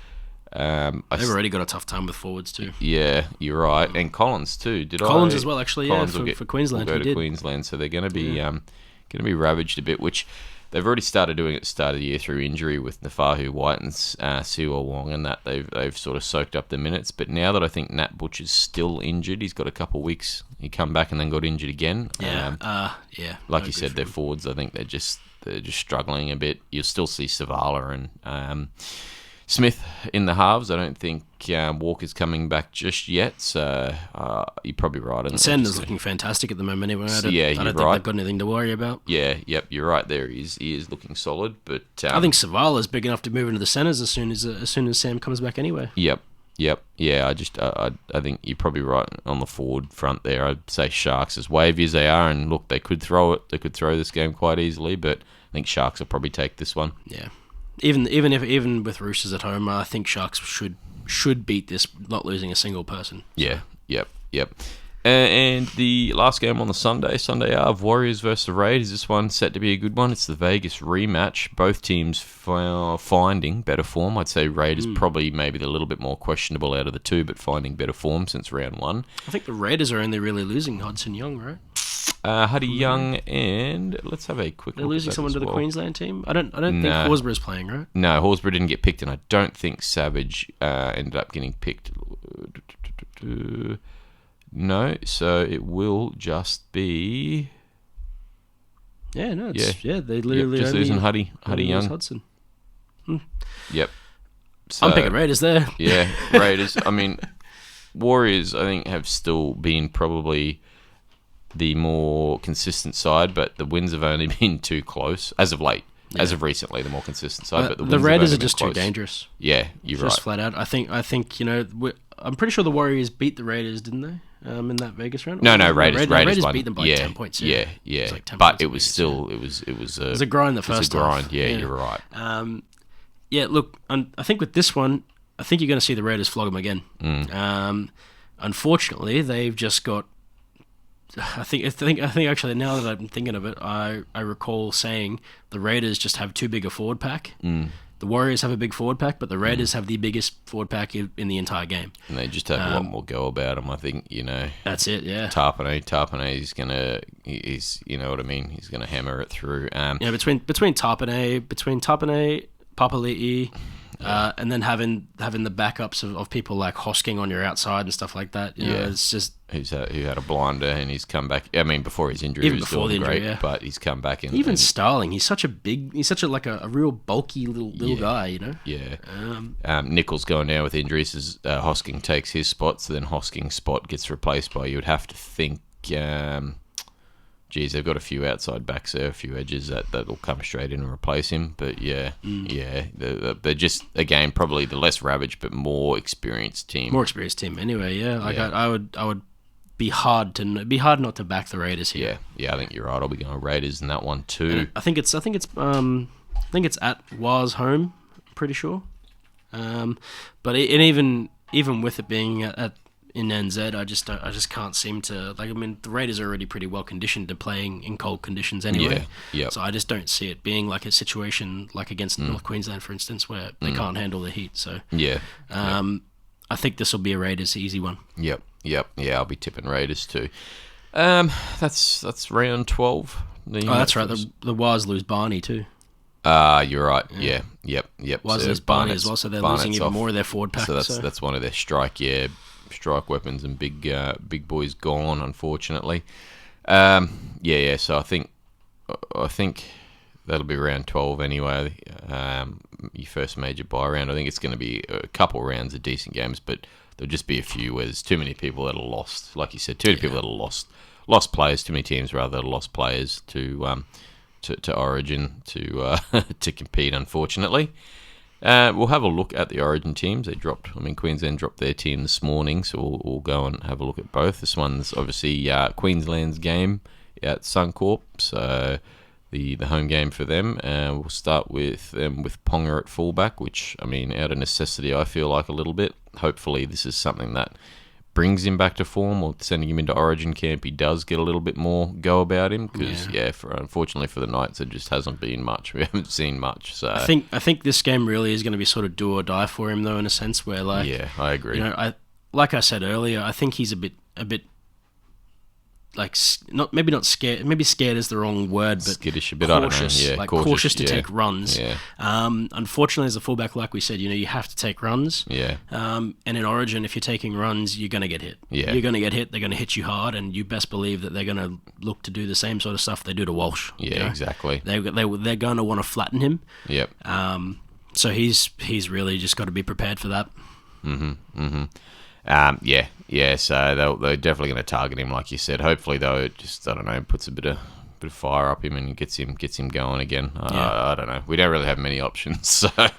They've already got a tough time with forwards too. Yeah, you're right. And Collins too. Collins as well, actually. For Queensland. Will go to Queensland, so they're going to be ravaged a bit, which they've already started doing at the start of the year through injury with Nafahu White and Siwa Wong, and that they've sort of soaked up the minutes. But now that I think Nat Butcher's still injured, he's got a couple of weeks. He come back and then got injured again. Like you said, their forwards, I think they're just struggling a bit. You'll still see Savala and Smith in the halves. I don't think Walker's coming back just yet, so you're probably right. Sanders looking fantastic at the moment anyway. I don't think they've got anything to worry about. Yeah, you're right there. He is looking solid, but I think Savala's big enough to move into the centres as soon as Sam comes back anyway. Yep. Yeah, I think you're probably right on the forward front there. I'd say Sharks, as wavy as they are, and look, they could throw it. They could throw this game quite easily, but I think Sharks will probably take this one. Yeah. Even with Roosters at home, I think Sharks should beat this, not losing a single person. So. Yeah, yep. And the last game on the Sunday Ave, Warriors versus the Raiders. This one set to be a good one. It's the Vegas rematch. Both teams finding better form. I'd say Raiders probably maybe a little bit more questionable out of the two, but finding better form since round one. I think the Raiders are only really losing Hudson Young, right? Huddy Young, and let's have a quick They're look losing at that someone as to the well. Queensland team. I don't think Nah. Horsburgh's playing, right? No, Horsburgh didn't get picked, and I don't think Savage ended up getting picked. No, so it will just be... Yeah, no, they literally Yep, just only- losing Huddy only lose Young. Hudson. Yep. So, I'm picking Raiders there. Yeah, Raiders. I mean, Warriors, I think, have still been probably the more consistent side, but the wins have only been too close as of late. As of recently, the more consistent side, but the wins have Raiders only are been just too close. dangerous. Yeah, you're Just right. flat out. I think I'm pretty sure the Warriors beat the Raiders, didn't they? In that Vegas round. No, Raiders won. beat them by yeah, 10 points. Yeah. It's like 10 But points it in was Vegas, still, it was a grind the it was first a grind. half. Yeah, Yeah. you're right. Yeah, look, I think with this one, I think you're going to see the Raiders flog them again. Unfortunately, they've just got. I think actually now that I'm thinking of it, I recall saying the Raiders just have too big a forward pack. The Warriors have a big forward pack, but the Raiders have the biggest forward pack in the entire game. And they just have a lot more go about them. I think, That's it, yeah. Tarpanay, he's you know what I mean. He's gonna hammer it through. Yeah, between Tarpanay, Papali'i, and then having the backups of people like Hosking on your outside and stuff like that. You know, it's just who had a blinder and he's come back. I mean, before his injury, Even he was before doing the injury, great, yeah. but he's come back even and Starling. He's such a like a real bulky little guy. You know. yeah. Nichols going down with injuries as Hosking takes his spot, so then Hosking's spot gets replaced by, you would have to think, they've got a few outside backs there, a few edges that'll come straight in and replace him. But they're just, again, probably the less ravaged but more experienced team. More experienced team, anyway. Yeah, like I would be hard not to back the Raiders here. Yeah, I think you're right. I'll be going Raiders in that one too. I think it's at Waz home, I'm pretty sure. But even with it being in NZ, I just can't seem to, like. I mean, the Raiders are already pretty well conditioned to playing in cold conditions anyway. Yeah. So I just don't see it being like a situation like against North Queensland, for instance, where they can't handle the heat. So Yeah. I think this will be a Raiders easy one. Yep. Yeah, I'll be tipping Raiders too. That's round 12. That's right. The Waz lose Barney too. You're right. Yeah. Yep. Waz So lose Barney Barnett's- as well, so they're Barnett's losing even off. more of their forward pack. So that's one of their strike weapons and big boys gone, unfortunately. So I think that'll be round 12 anyway. Your first major bye round. I think it's going to be a couple rounds of decent games, but there'll just be a few where there's too many people that are lost. Like you said, too many people that are lost players. Too many teams rather that are lost players to Origin to compete. Unfortunately. We'll have a look at the Origin teams. Queensland dropped their team this morning, so we'll go and have a look at both. This one's obviously Queensland's game at Suncorp, so the home game for them. We'll start with Ponga at fullback, which, I mean, out of necessity, I feel like a little bit. Hopefully this is something that brings him back to form, or sending him into Origin camp, he does get a little bit more go about him, because unfortunately for the Knights, it just hasn't been much. We haven't seen much. So I think this game really is going to be sort of do or die for him, though, in a sense where, like, I agree. You know, like I said earlier, I think he's a bit like, maybe not scared. Maybe scared is the wrong word, but skittish a bit. cautious, I don't know. Yeah, cautious to take runs. Yeah. Unfortunately, as a fullback, like we said, you have to take runs. Yeah. And in Origin, if you're taking runs, you're going to get hit. Yeah. You're going to get hit. They're going to hit you hard, and you best believe that they're going to look to do the same sort of stuff they do to Walsh. Yeah, exactly. They're going to want to flatten him. Yep. So he's really just got to be prepared for that. So they're definitely going to target him, like you said. Hopefully, though, it just, I don't know, puts a bit of fire up him and gets him going again. I don't know. We don't really have many options, so. I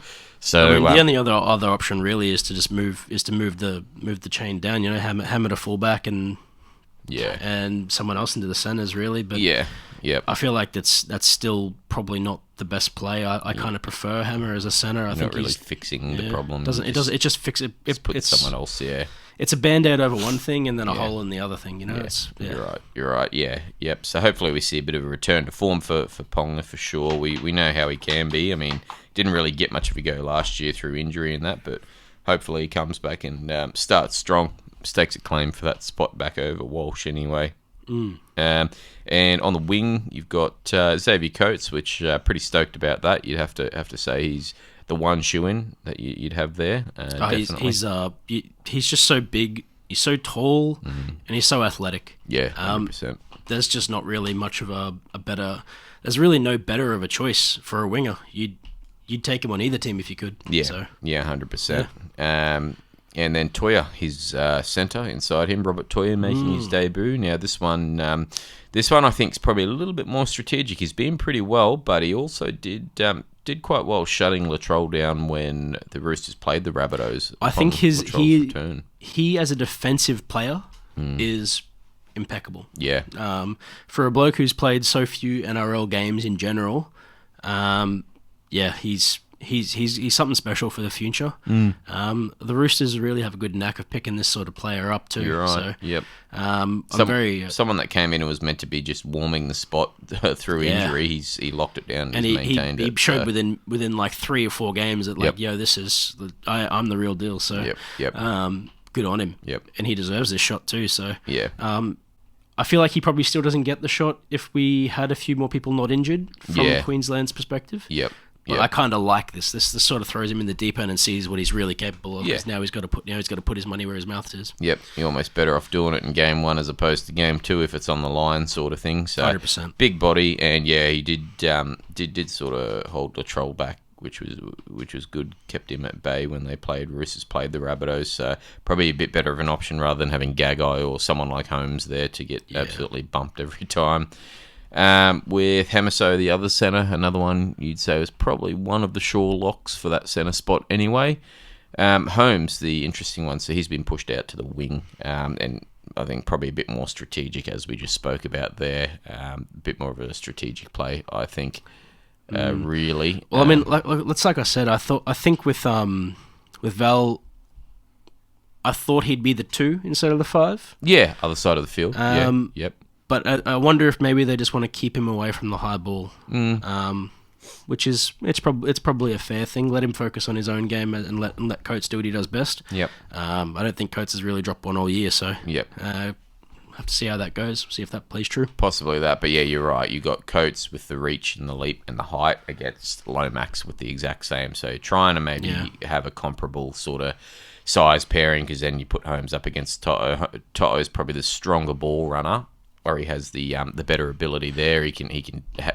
mean, the only other option really is to just move the chain down. You know, hammer to fullback and someone else into the centers, really. But I feel like that's still probably not the best play. I kind of prefer Hammer as a center. I think not really he's fixing the problem. It just fixes it. Puts someone else. Yeah. It's a band-aid over one thing and then a hole in the other thing, you know. You're right. Yeah, yep. So hopefully we see a bit of a return to form for Ponga for sure. We know how he can be. I mean, didn't really get much of a go last year through injury and that, but hopefully he comes back and starts strong, stakes a claim for that spot back over Walsh anyway. And on the wing, you've got Xavier Coates, which pretty stoked about that. You'd have to say he's the one shoe-in that you'd have there. He's just so big. He's so tall, and he's so athletic. Yeah, 100%. There's just not really much of a better. There's really no better of a choice for a winger. You'd take him on either team if you could. Yeah, So. yeah, 100%. And then Toya, his centre inside him, Robert Toya making his debut. Now this one I think is probably a little bit more strategic. He's been pretty well, but he also did quite well shutting Latrell down when the Roosters played the Rabbitohs. I think return. he as a defensive player is impeccable. Yeah. For a bloke who's played so few NRL games in general, he's something special for the future. The Roosters really have a good knack of picking this sort of player up too. You're right. So, Yep. someone that came in and was meant to be just warming the spot through injury. He locked it down and maintained it. He showed within like 3 or 4 games that I'm the real deal. So Yep. Good on him. Yep. And he deserves this shot too. So Yeah. I feel like he probably still doesn't get the shot if we had a few more people not injured from Yeah. Queensland's perspective. Yep. But I kind of like this. This sort of throws him in the deep end and sees what he's really capable of. Yeah. Because now he's got to put his money where his mouth is. Yep, you're almost better off doing it in game 1 as opposed to game 2 if it's on the line, sort of thing. So 100%. Big body, and yeah, he did sort of hold Latrell back, which was good. Kept him at bay when Roosters played the Rabbitohs. So probably a bit better of an option rather than having Gagai or someone like Holmes there to get absolutely bumped every time. With Hamiso, the other centre, another one you'd say was probably one of the sure locks for that centre spot anyway. Holmes, the interesting one, so he's been pushed out to the wing, and I think probably a bit more strategic, as we just spoke about there. A bit more of a strategic play, I think. Really. Well, I mean, like I said, I think with Val, I thought he'd be the 2 instead of the 5. Yeah, other side of the field. Yep. But I wonder if maybe they just want to keep him away from the high ball, which is it's probably a fair thing. Let him focus on his own game and let Coates do what he does best. Yep. I don't think Coates has really dropped one all year, so Yep. Have to see how that goes. See if that plays true. Possibly that, but yeah, you're right. You got Coates with the reach and the leap and the height against Lomax with the exact same. So trying to maybe have a comparable sort of size pairing, because then you put Holmes up against Toto. Toto's probably the stronger ball runner, or he has the better ability there. He can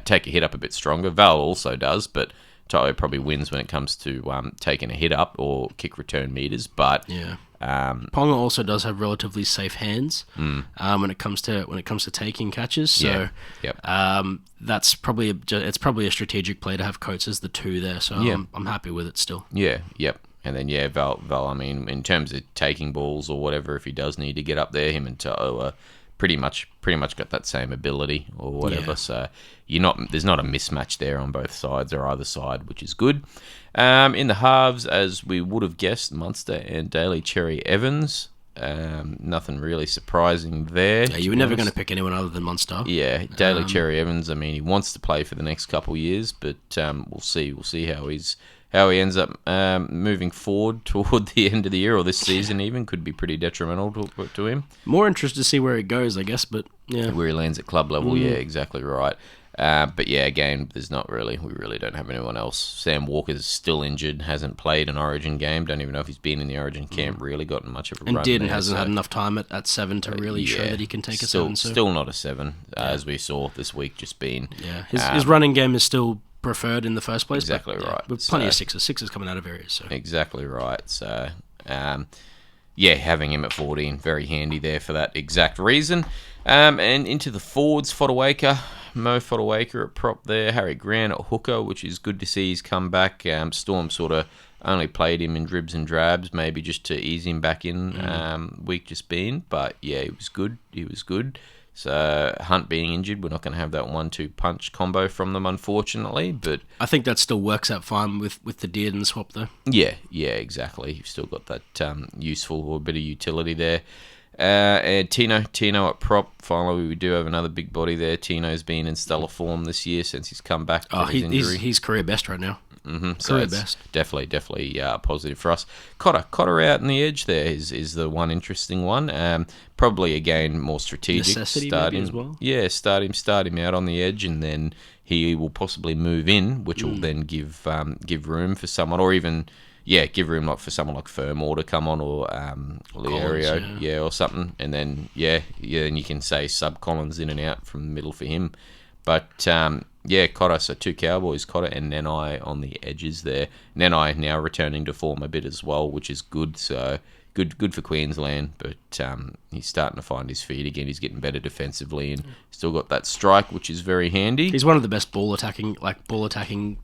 take a hit up a bit stronger. Val also does, but Toto probably wins when it comes to taking a hit up or kick return meters. But Ponga also does have relatively safe hands when it comes to taking catches. So that's probably a strategic play to have Coates as the 2 there. So I'm happy with it still. Yeah. Yep. And then Val. I mean, in terms of taking balls or whatever, if he does need to get up there, him and Toto are pretty much got that same ability or whatever. Yeah. So there's not a mismatch there on both sides or either side, which is good. In the halves, as we would have guessed, Munster and Daly Cherry Evans. Nothing really surprising there. Yeah, you were never going to pick anyone other than Munster. Yeah, Daly Cherry Evans. I mean, he wants to play for the next couple of years, but we'll see. We'll see how he ends up moving forward toward the end of the year or this season. Even could be pretty detrimental to him. More interested to see where he goes, I guess. But yeah, where he lands at club level. Yeah, exactly right. But yeah, again, we really don't have anyone else. Sam Walker's still injured, hasn't played an Origin game. Don't even know if he's been in the Origin camp. Really gotten much of a run. And hasn't had enough time at 7 to really show that he can take a 7. So. Still not a 7, as we saw this week. Just been his running game is still preferred in the first place. Exactly right. With plenty of 6s coming out of areas. So. Exactly right. So having him at 14, very handy there for that exact reason. And into the forwards, Fodawaker. Mo Fodawaker at prop there. Harry Grant at hooker, which is good to see he's come back. Storm sort of only played him in dribs and drabs, maybe just to ease him back in week just been. But yeah, he was good. So Hunt being injured, we're not going to have that 1-2 punch combo from them, unfortunately. But I think that still works out fine with the Dearden swap, though. Yeah, exactly. You've still got that useful or bit of utility there. And Tino at prop. Finally, we do have another big body there. Tino's been in stellar form this year since he's come back from his injury. He's career best right now. So Career it's best. definitely positive for us. Cotter out in the edge there is the one interesting one. Probably again more strategic. Necessity maybe as well. Yeah, start him out on the edge, and then he will possibly move in, which will then give room for someone, or even give room like for someone like Fermor to come on, or Liario, Collins, or something, and then then you can say sub Collins in and out from the middle for him. But Cotter, so 2 Cowboys, Cotter and Nenai on the edges there. Nenai now returning to form a bit as well, which is good. So good for Queensland, but he's starting to find his feet again. He's getting better defensively and still got that strike, which is very handy. He's one of the best ball attacking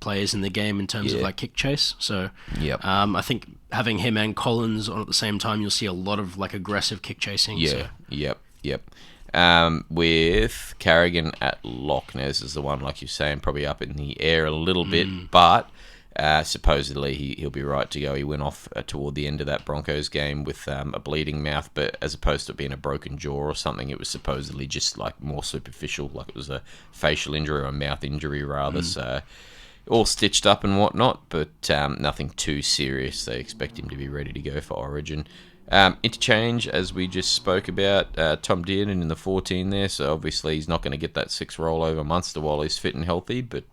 players in the game in terms of like kick chase. So I think having him and Collins on at the same time, you'll see a lot of like aggressive kick chasing. Yep. With Carrigan at lock, now this is the one, like you're saying, probably up in the air a little bit, but supposedly he'll be right to go. He went off toward the end of that Broncos game with a bleeding mouth, but as opposed to being a broken jaw or something, it was supposedly just like more superficial, like it was a facial injury or a mouth injury rather. So all stitched up and whatnot, but nothing too serious. They expect him to be ready to go for Origin. Interchange, as we just spoke about, Tom Dearden in the 14 there, so obviously he's not going to get that 6 roll over Munster while he's fit and healthy, but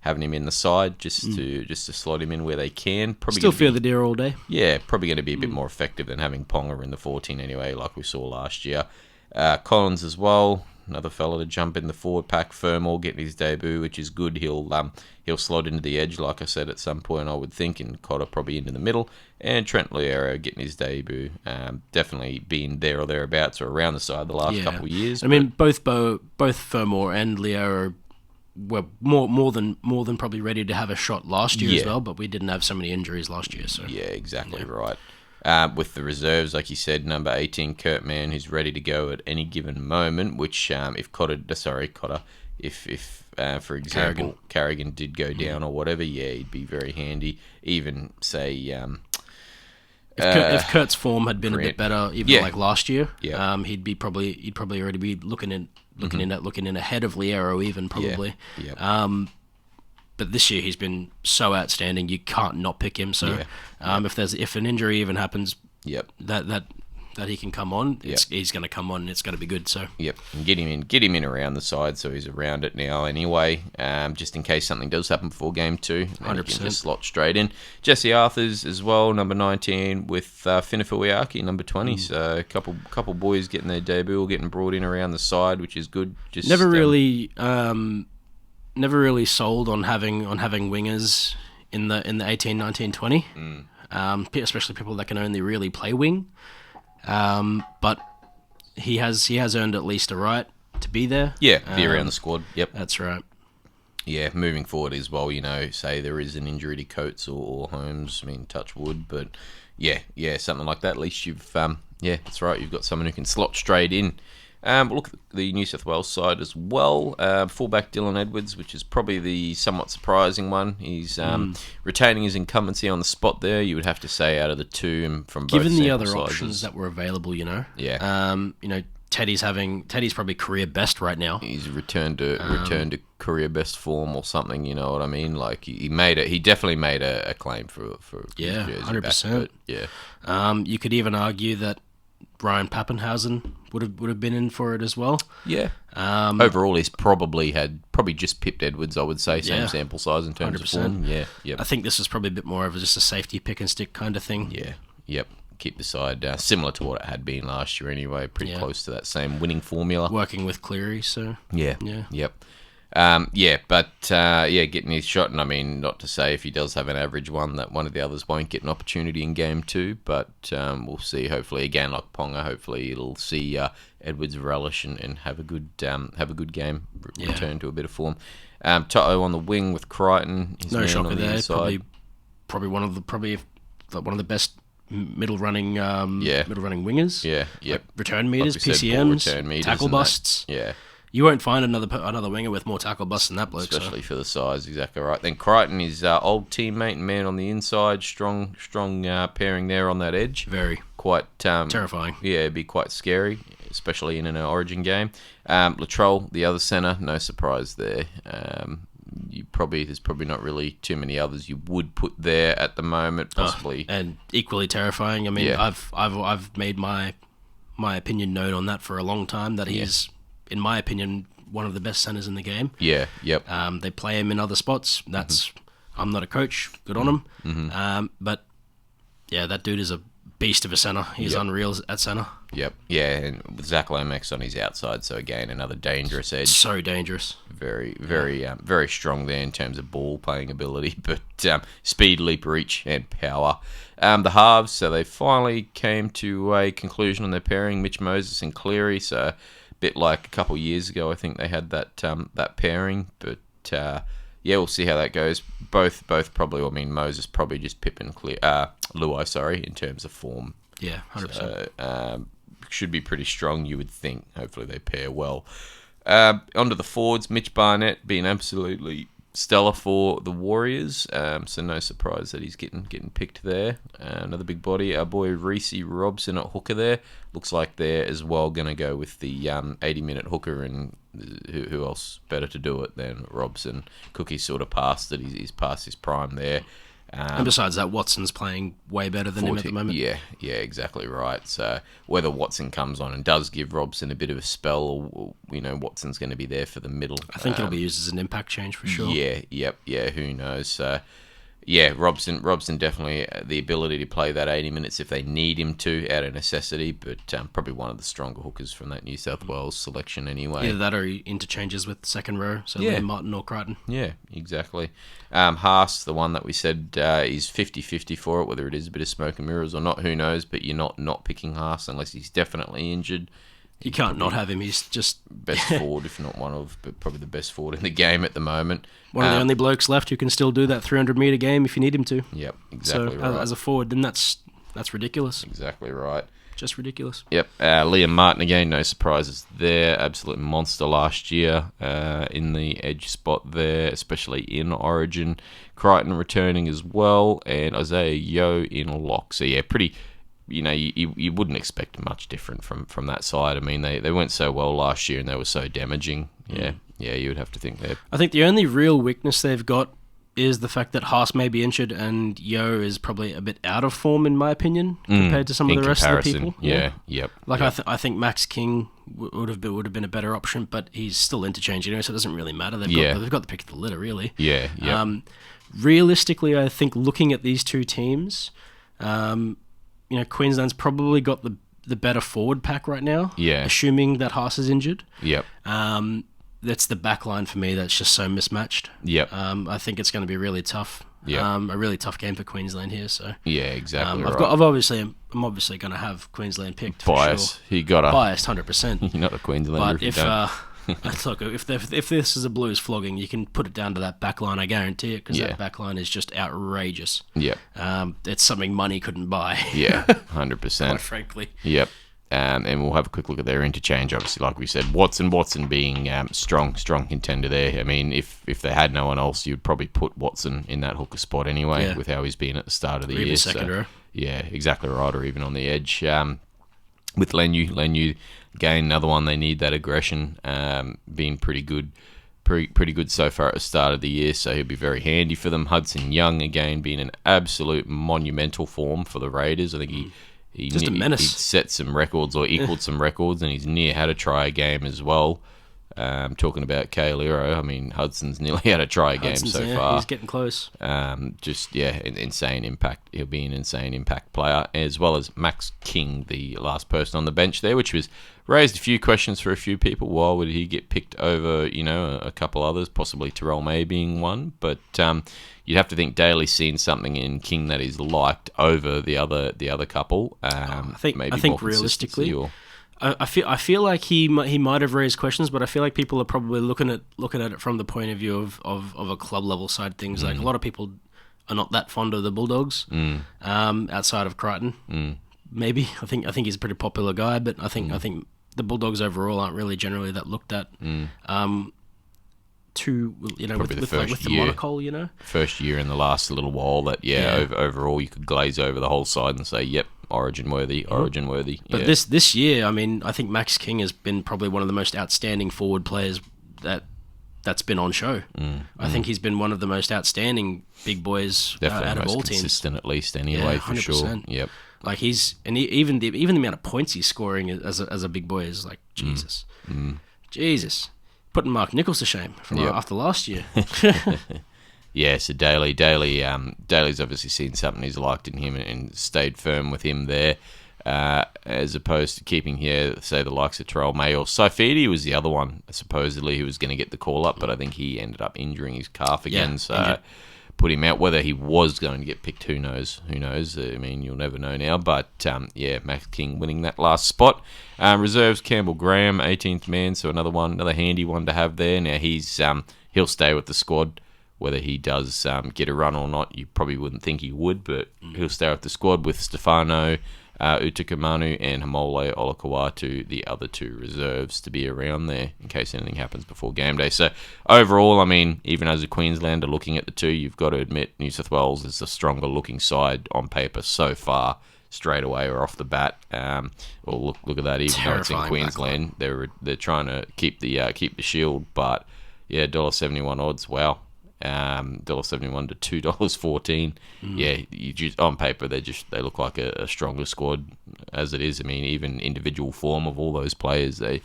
having him in the side just to slot him in where they can. Probably still fear the deer all day. Yeah, probably going to be a bit more effective than having Ponga in the 14 anyway, like we saw last year. Collins as well, another fella to jump in the forward pack. Fermor getting his debut, which is good. He'll slot into the edge, like I said, at some point, I would think, and Cotter probably into the middle. And Trent Liero getting his debut, definitely been there or thereabouts or around the side the last couple of years. I mean, both Fermor and Liero were more than probably ready to have a shot last year as well, but we didn't have so many injuries last year. So exactly right. With the reserves, like you said, number 18, Kurt Mann, who's ready to go at any given moment, which if for example, Carrigan did go down or whatever, he'd be very handy. Even, say... if Kurt's form had been a bit better, even like last year, he'd probably already be looking in ahead of Liero even probably. But this year he's been so outstanding, you can't not pick him. So if an injury even happens, that he can come on, he's going to come on and it's going to be good. So and get him in around the side, so he's around it now anyway, just in case something does happen before game 2, 100%. He can just slot straight in. Jesse Arthurs as well, number 19, with Finafuiaki, number 20. So a couple boys getting their debut or getting brought in around the side, which is good. Just never really sold on having wingers in the 18, 19, 20. Especially people that can only really play wing. But he has earned at least a right to be there. Be around the squad. Yep, that's right. Yeah, moving forward as well, say there is an injury to Coates or Holmes, I mean, touch wood, but something like that. At least you've, that's right, you've got someone who can slot straight in. Look at the New South Wales side as well. Fullback Dylan Edwards, which is probably the somewhat surprising one. He's retaining his incumbency on the spot there, you would have to say, out of the two from both given the other sizes. options that were available, Teddy's probably career best right now. He's returned to career best form or something, you know what I mean? Like he definitely made a claim for his jersey 100%. Back, you could even argue that Ryan Pappenhausen would have been in for it as well. Yeah. Overall, he's probably just pipped Edwards, I would say, same sample size in terms 100%. Of form. Yeah. Yep. I think this is probably a bit more of just a safety pick and stick kind of thing. Yeah. Yep. Keep the side similar to what it had been last year anyway. Pretty close to that same winning formula. Working with Cleary, so yeah. Yep. Getting his shot, and I mean, not to say if he does have an average one that one of the others won't get an opportunity in game 2, but we'll see. Hopefully, again like Ponga, hopefully it'll see Edwards relish and have a good game, return to a bit of form. Toto on the wing with Crichton. No shocker there. Probably one of the best middle running wingers. Yeah, yep. Like return meters, like PCMs, tackle busts. Yeah. You won't find another winger with more tackle busts than that bloke. Especially for the size, exactly right. Then Crichton is old teammate and man on the inside. Strong pairing there on that edge. Very. Quite terrifying. Yeah, it'd be quite scary, especially in an Origin game. Latrell, the other centre, no surprise there. there's probably not really too many others you would put there at the moment. Possibly, and equally terrifying. I mean, Yeah. I've made my opinion known on that for a long time. That he's, in my opinion, one of the best centers in the game. yeah, yep, They play him in other spots. That's I'm not a coach. Good on him. But yeah, that dude is a beast of a center. He's unreal at center. yep, yeah. And with Zach Lomax on his outside, so again another dangerous edge. So dangerous. Very, very strong there in terms of ball playing ability, but speed, leap, reach, and power. The halves, so they finally came to a conclusion on their pairing, Mitch Moses and Cleary. So a bit like a couple of years ago, I think they had that pairing, but yeah, we'll see how that goes. Both probably. I mean, Moses probably just Pippin, Luai, sorry, in terms of form. Yeah, 100%. Should be pretty strong, you would think. Hopefully they pair well. Onto the forwards, Mitch Barnett being absolutely stellar for the Warriors, so no surprise that he's getting picked there. Another big body, our boy Reece Robson at hooker there. Looks like they're as well going to go with the 80-minute hooker, and who else better to do it than Robson? Cookie's sort of past it, he's past his prime there. And besides that, Watson's playing way better than him at the moment. Yeah, exactly right. So whether Watson comes on and does give Robson a bit of a spell, or Watson's going to be there for the middle. I think it'll be used as an impact change for sure. Yeah, who knows? So yeah, Robson definitely the ability to play that 80 minutes if they need him to, out of necessity, but probably one of the stronger hookers from that New South Wales selection anyway. Either that or he interchanges with second row, so Liam Martin or Crichton. Yeah, exactly. Haas, the one that we said is 50-50 for it, whether it is a bit of smoke and mirrors or not, who knows, but you're not picking Haas unless he's definitely injured. You can't not have him. He's just best forward, if not one of, but probably the best forward in the game at the moment. One of the only blokes left who can still do that 300-meter game if you need him to. Yep, exactly right. As a forward, then that's ridiculous. Exactly right. Just ridiculous. Yep, Liam Martin again, no surprises there. Absolute monster last year in the edge spot there, especially in Origin. Crichton returning as well, and Isaiah Yeo in lock. So yeah, pretty. You wouldn't expect much different from that side. I mean, they went so well last year and they were so damaging. Yeah, you would have to think that. I think the only real weakness they've got is the fact that Haas may be injured and Yeo is probably a bit out of form, in my opinion, compared to some of the rest of the people. Yeah, yep. I think Max King would have been a better option, but he's still interchangeable, so it doesn't really matter. They've got the pick of the litter, really. Yeah. Realistically, I think looking at these two teams, Queensland's probably got the better forward pack right now. Yeah. Assuming that Haas is injured. Yep. That's the back line for me that's just so mismatched. Yep. I think it's going to be really tough. Yeah. A really tough game for Queensland here. So yeah, exactly. Right. I'm obviously going to have Queensland picked. Bias. For sure. Biased, 100%. You're not a Queenslander. But if this is a Blues flogging, you can put it down to that back line. I guarantee it, because that back line is just outrageous. Yep. It's something money couldn't buy. Yeah, 100%. Quite frankly. Yep. And we'll have a quick look at their interchange. Obviously, like we said, Watson being strong contender there. I mean, if they had no one else, you'd probably put Watson in that hooker spot anyway, with how he's been at the start of the year. Even second row. Yeah, exactly right, or even on the edge. With Lenu, again, another one they need that aggression, being pretty good so far at the start of the year, so he'll be very handy for them. Hudson Young, again, being an absolute monumental form for the Raiders. I think he just a menace. He set some records or equaled some records, and he's near had a try a game as well. Talking about Kailero, I mean, Hudson's nearly had a try a game so far. He's getting close. Insane impact. He'll be an insane impact player, as well as Max King, the last person on the bench there, which was raised a few questions for a few people. Why would he get picked over, a couple others, possibly Terrell May being one? But you'd have to think Daly's seen something in King that is liked over the other couple. I think realistically, I feel like he might have raised questions, but I feel like people are probably looking at it from the point of view of a club level side things. Like a lot of people are not that fond of the Bulldogs, outside of Crichton. Maybe I think he's a pretty popular guy, but I think the Bulldogs overall aren't really generally that looked at. With the monocle, First year in the last little while that overall you could glaze over the whole side and say, yep, Origin worthy. But this year, I mean, I think Max King has been probably one of the most outstanding forward players that that's been on show. I think he's been one of the most outstanding big boys Definitely out of most all teams. consistent, at least, anyway, for sure. 100%. Yep. Like even the amount of points he's scoring as a big boy is like Jesus, Jesus, putting Mark Nichols to shame from after last year. Yeah, so Daly's obviously seen something he's liked in him and stayed firm with him there, as opposed to keeping here, say, the likes of Terrell May or Saifidi was the other one, supposedly, who was going to get the call-up, but I think he ended up injuring his calf again, put him out. Whether he was going to get picked, who knows? I mean, you'll never know now, but Max King winning that last spot. Reserves, Campbell Graham, 18th man, so another handy one to have there. Now, he'll stay with the squad. Whether he does get a run or not, you probably wouldn't think he would, but he'll stay with the squad with Stefano, Utakamanu, and Hamole Olakawatu, the other two reserves, to be around there in case anything happens before game day. So overall, I mean, even as a Queenslander looking at the two, you've got to admit New South Wales is the stronger looking side on paper so far, straight away or off the bat. Well, look at that. Even though it's in Queensland, they're trying to keep the shield, but yeah, $1.71 odds. Wow. $1.71 to $2.14. Yeah, you just, on paper they look like a stronger squad as it is. I mean, even individual form of all those players, they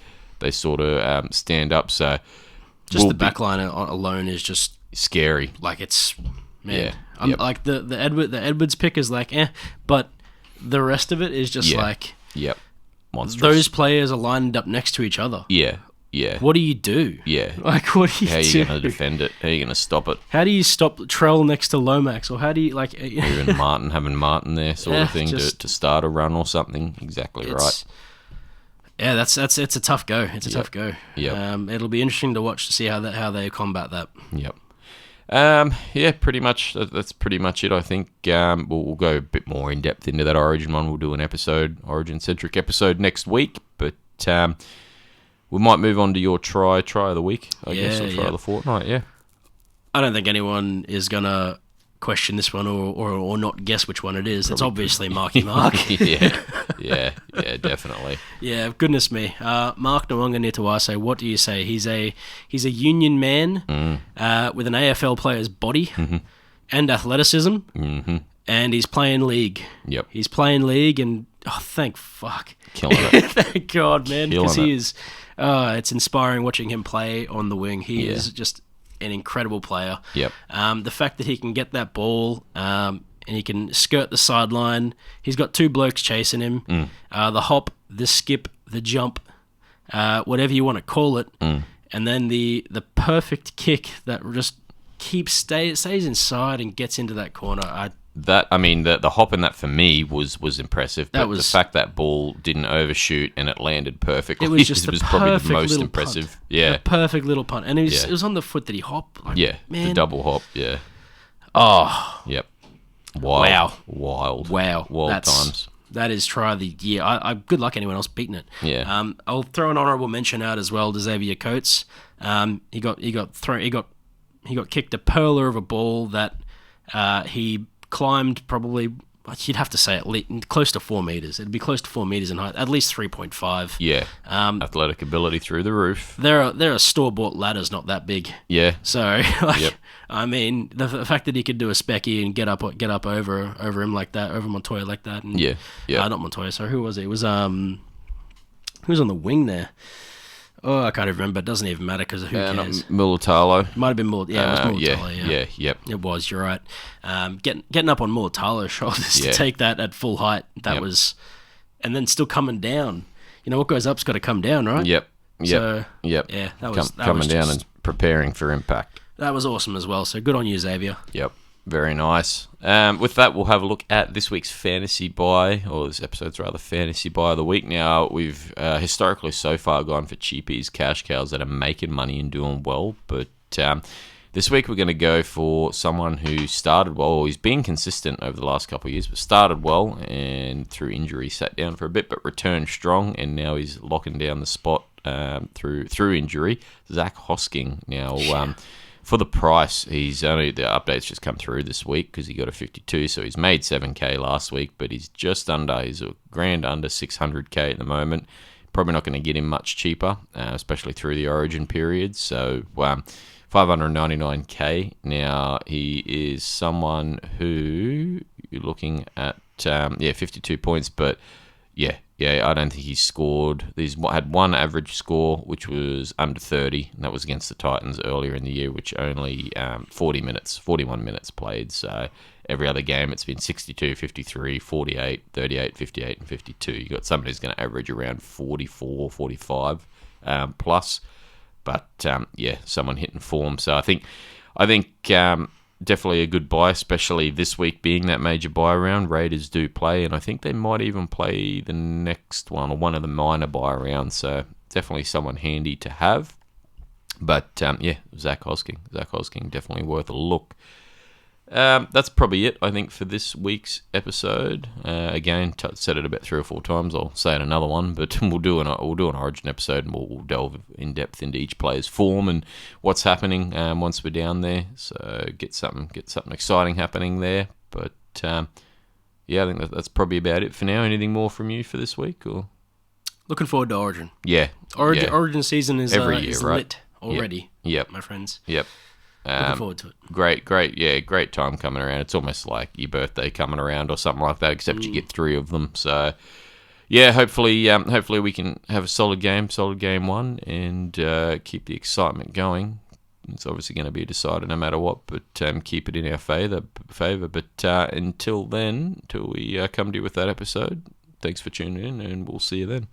sort of stand up. So just the backline alone is just scary. Like it's like the Edwards pick is like but the rest of it is just like monstrous. Those players are lined up next to each other. Yeah. What do you do? Yeah. Like, what do you do? How are you going to defend it? How are you going to stop it? How do you stop Trell next to Lomax? Or how do you, like... Even having Martin there sort of thing to start a run or something. Exactly right. Yeah, it's a tough go. It's a tough go. Yeah. It'll be interesting to watch to see how they combat that. Yep. Yeah, pretty much. That's pretty much it, I think. We'll go a bit more in depth into that Origin one. We'll do an Origin-centric episode next week. But... we might move on to your try of the week, I guess, or try of the fortnight, yeah. I don't think anyone is going to question this one or not guess which one it is. It's obviously Marky Mark. yeah, definitely. Yeah, goodness me. Mark Nwanga-Nitawase, what do you say? He's a union man with an AFL player's body and athleticism, and he's playing league. Yep. He's playing league, and thank fuck. Killing it. Thank God, man, because he is... it's inspiring watching him play on the wing. He is just an incredible player. Yep. The fact that he can get that ball and he can skirt the sideline. He's got two blokes chasing him. The hop, the skip, the jump, whatever you want to call it. And then the perfect kick that just stays inside and gets into that corner. The hop in that for me was impressive. But the fact that ball didn't overshoot and it landed perfectly was probably the most impressive. Punt. Yeah, the perfect little punt, and it was on the foot that he hopped. Like, man. The double hop. Yeah. Oh. Yep. Wild times. That is try of the year. I good luck anyone else beating it. Yeah. I'll throw an honourable mention out as well to Xavier Coates. He got kicked a perler of a ball that he climbed probably, you'd have to say at least close to 4 meters. It'd be close to 4 meters in height, at least 3.5. Yeah. Athletic ability through the roof. There are store-bought ladders not that big. Yeah. So, I mean, the fact that he could do a specky and get up over him like that, over Montoya like that. And, not Montoya. Sorry, who was it? It was who was on the wing there? Oh, I can't even remember. It doesn't even matter because who cares? Mulatalo. Might have been Mulatalo. Yeah, it was Mulatalo. Yep. It was, you're right. Getting up on Mulatalo's shoulders to take that at full height, that was... And then still coming down. You know, what goes up's got to come down, right? Yep. So, yeah, that was... coming down and preparing for impact. That was awesome as well, so good on you, Xavier. Yep. Very nice. With that, we'll have a look at this week's fantasy buy, or this episode's rather fantasy buy of the week. Now, we've historically so far gone for cheapies, cash cows that are making money and doing well, but this week we're going to go for someone who started well. He's been consistent over the last couple of years, but started well and through injury sat down for a bit, but returned strong, and now he's locking down the spot through injury. Zach Hosking. Now, for the price, the updates just come through this week because he got a 52, so he's made 7K last week, but he's he's a grand under 600K at the moment. Probably not going to get him much cheaper, especially through the Origin period. So 599k. Now, he is someone who you're looking at, 52 points, but yeah, I don't think he's scored. He's had one average score, which was under 30, and that was against the Titans earlier in the year, which only 41 minutes played. So every other game, it's been 62, 53, 48, 38, 58, and 52. You got somebody who's going to average around 44, 45 plus. But someone hitting form. So I think definitely a good buy, especially this week being that major buy round. Raiders do play, and I think they might even play the next one or one of the minor buy rounds. So definitely someone handy to have. But Zach Hosking definitely worth a look. That's probably it, I think, for this week's episode. Again, said it about 3 or 4 times. I'll say it another one, but we'll do an Origin episode, and we'll delve in depth into each player's form and what's happening once we're down there. So get something exciting happening there. But I think that's probably about it for now. Anything more from you for this week, or looking forward to Origin. Yeah, Origin season is every year, right? Lit already. Yep, my friends. Yep. Looking forward to it. Great time coming around. It's almost like your birthday coming around or something like that, except you get 3 of them. So, hopefully we can have a solid game one, and keep the excitement going. It's obviously going to be decided no matter what, but keep it in our favour. But until then, until we come to you with that episode, thanks for tuning in, and we'll see you then.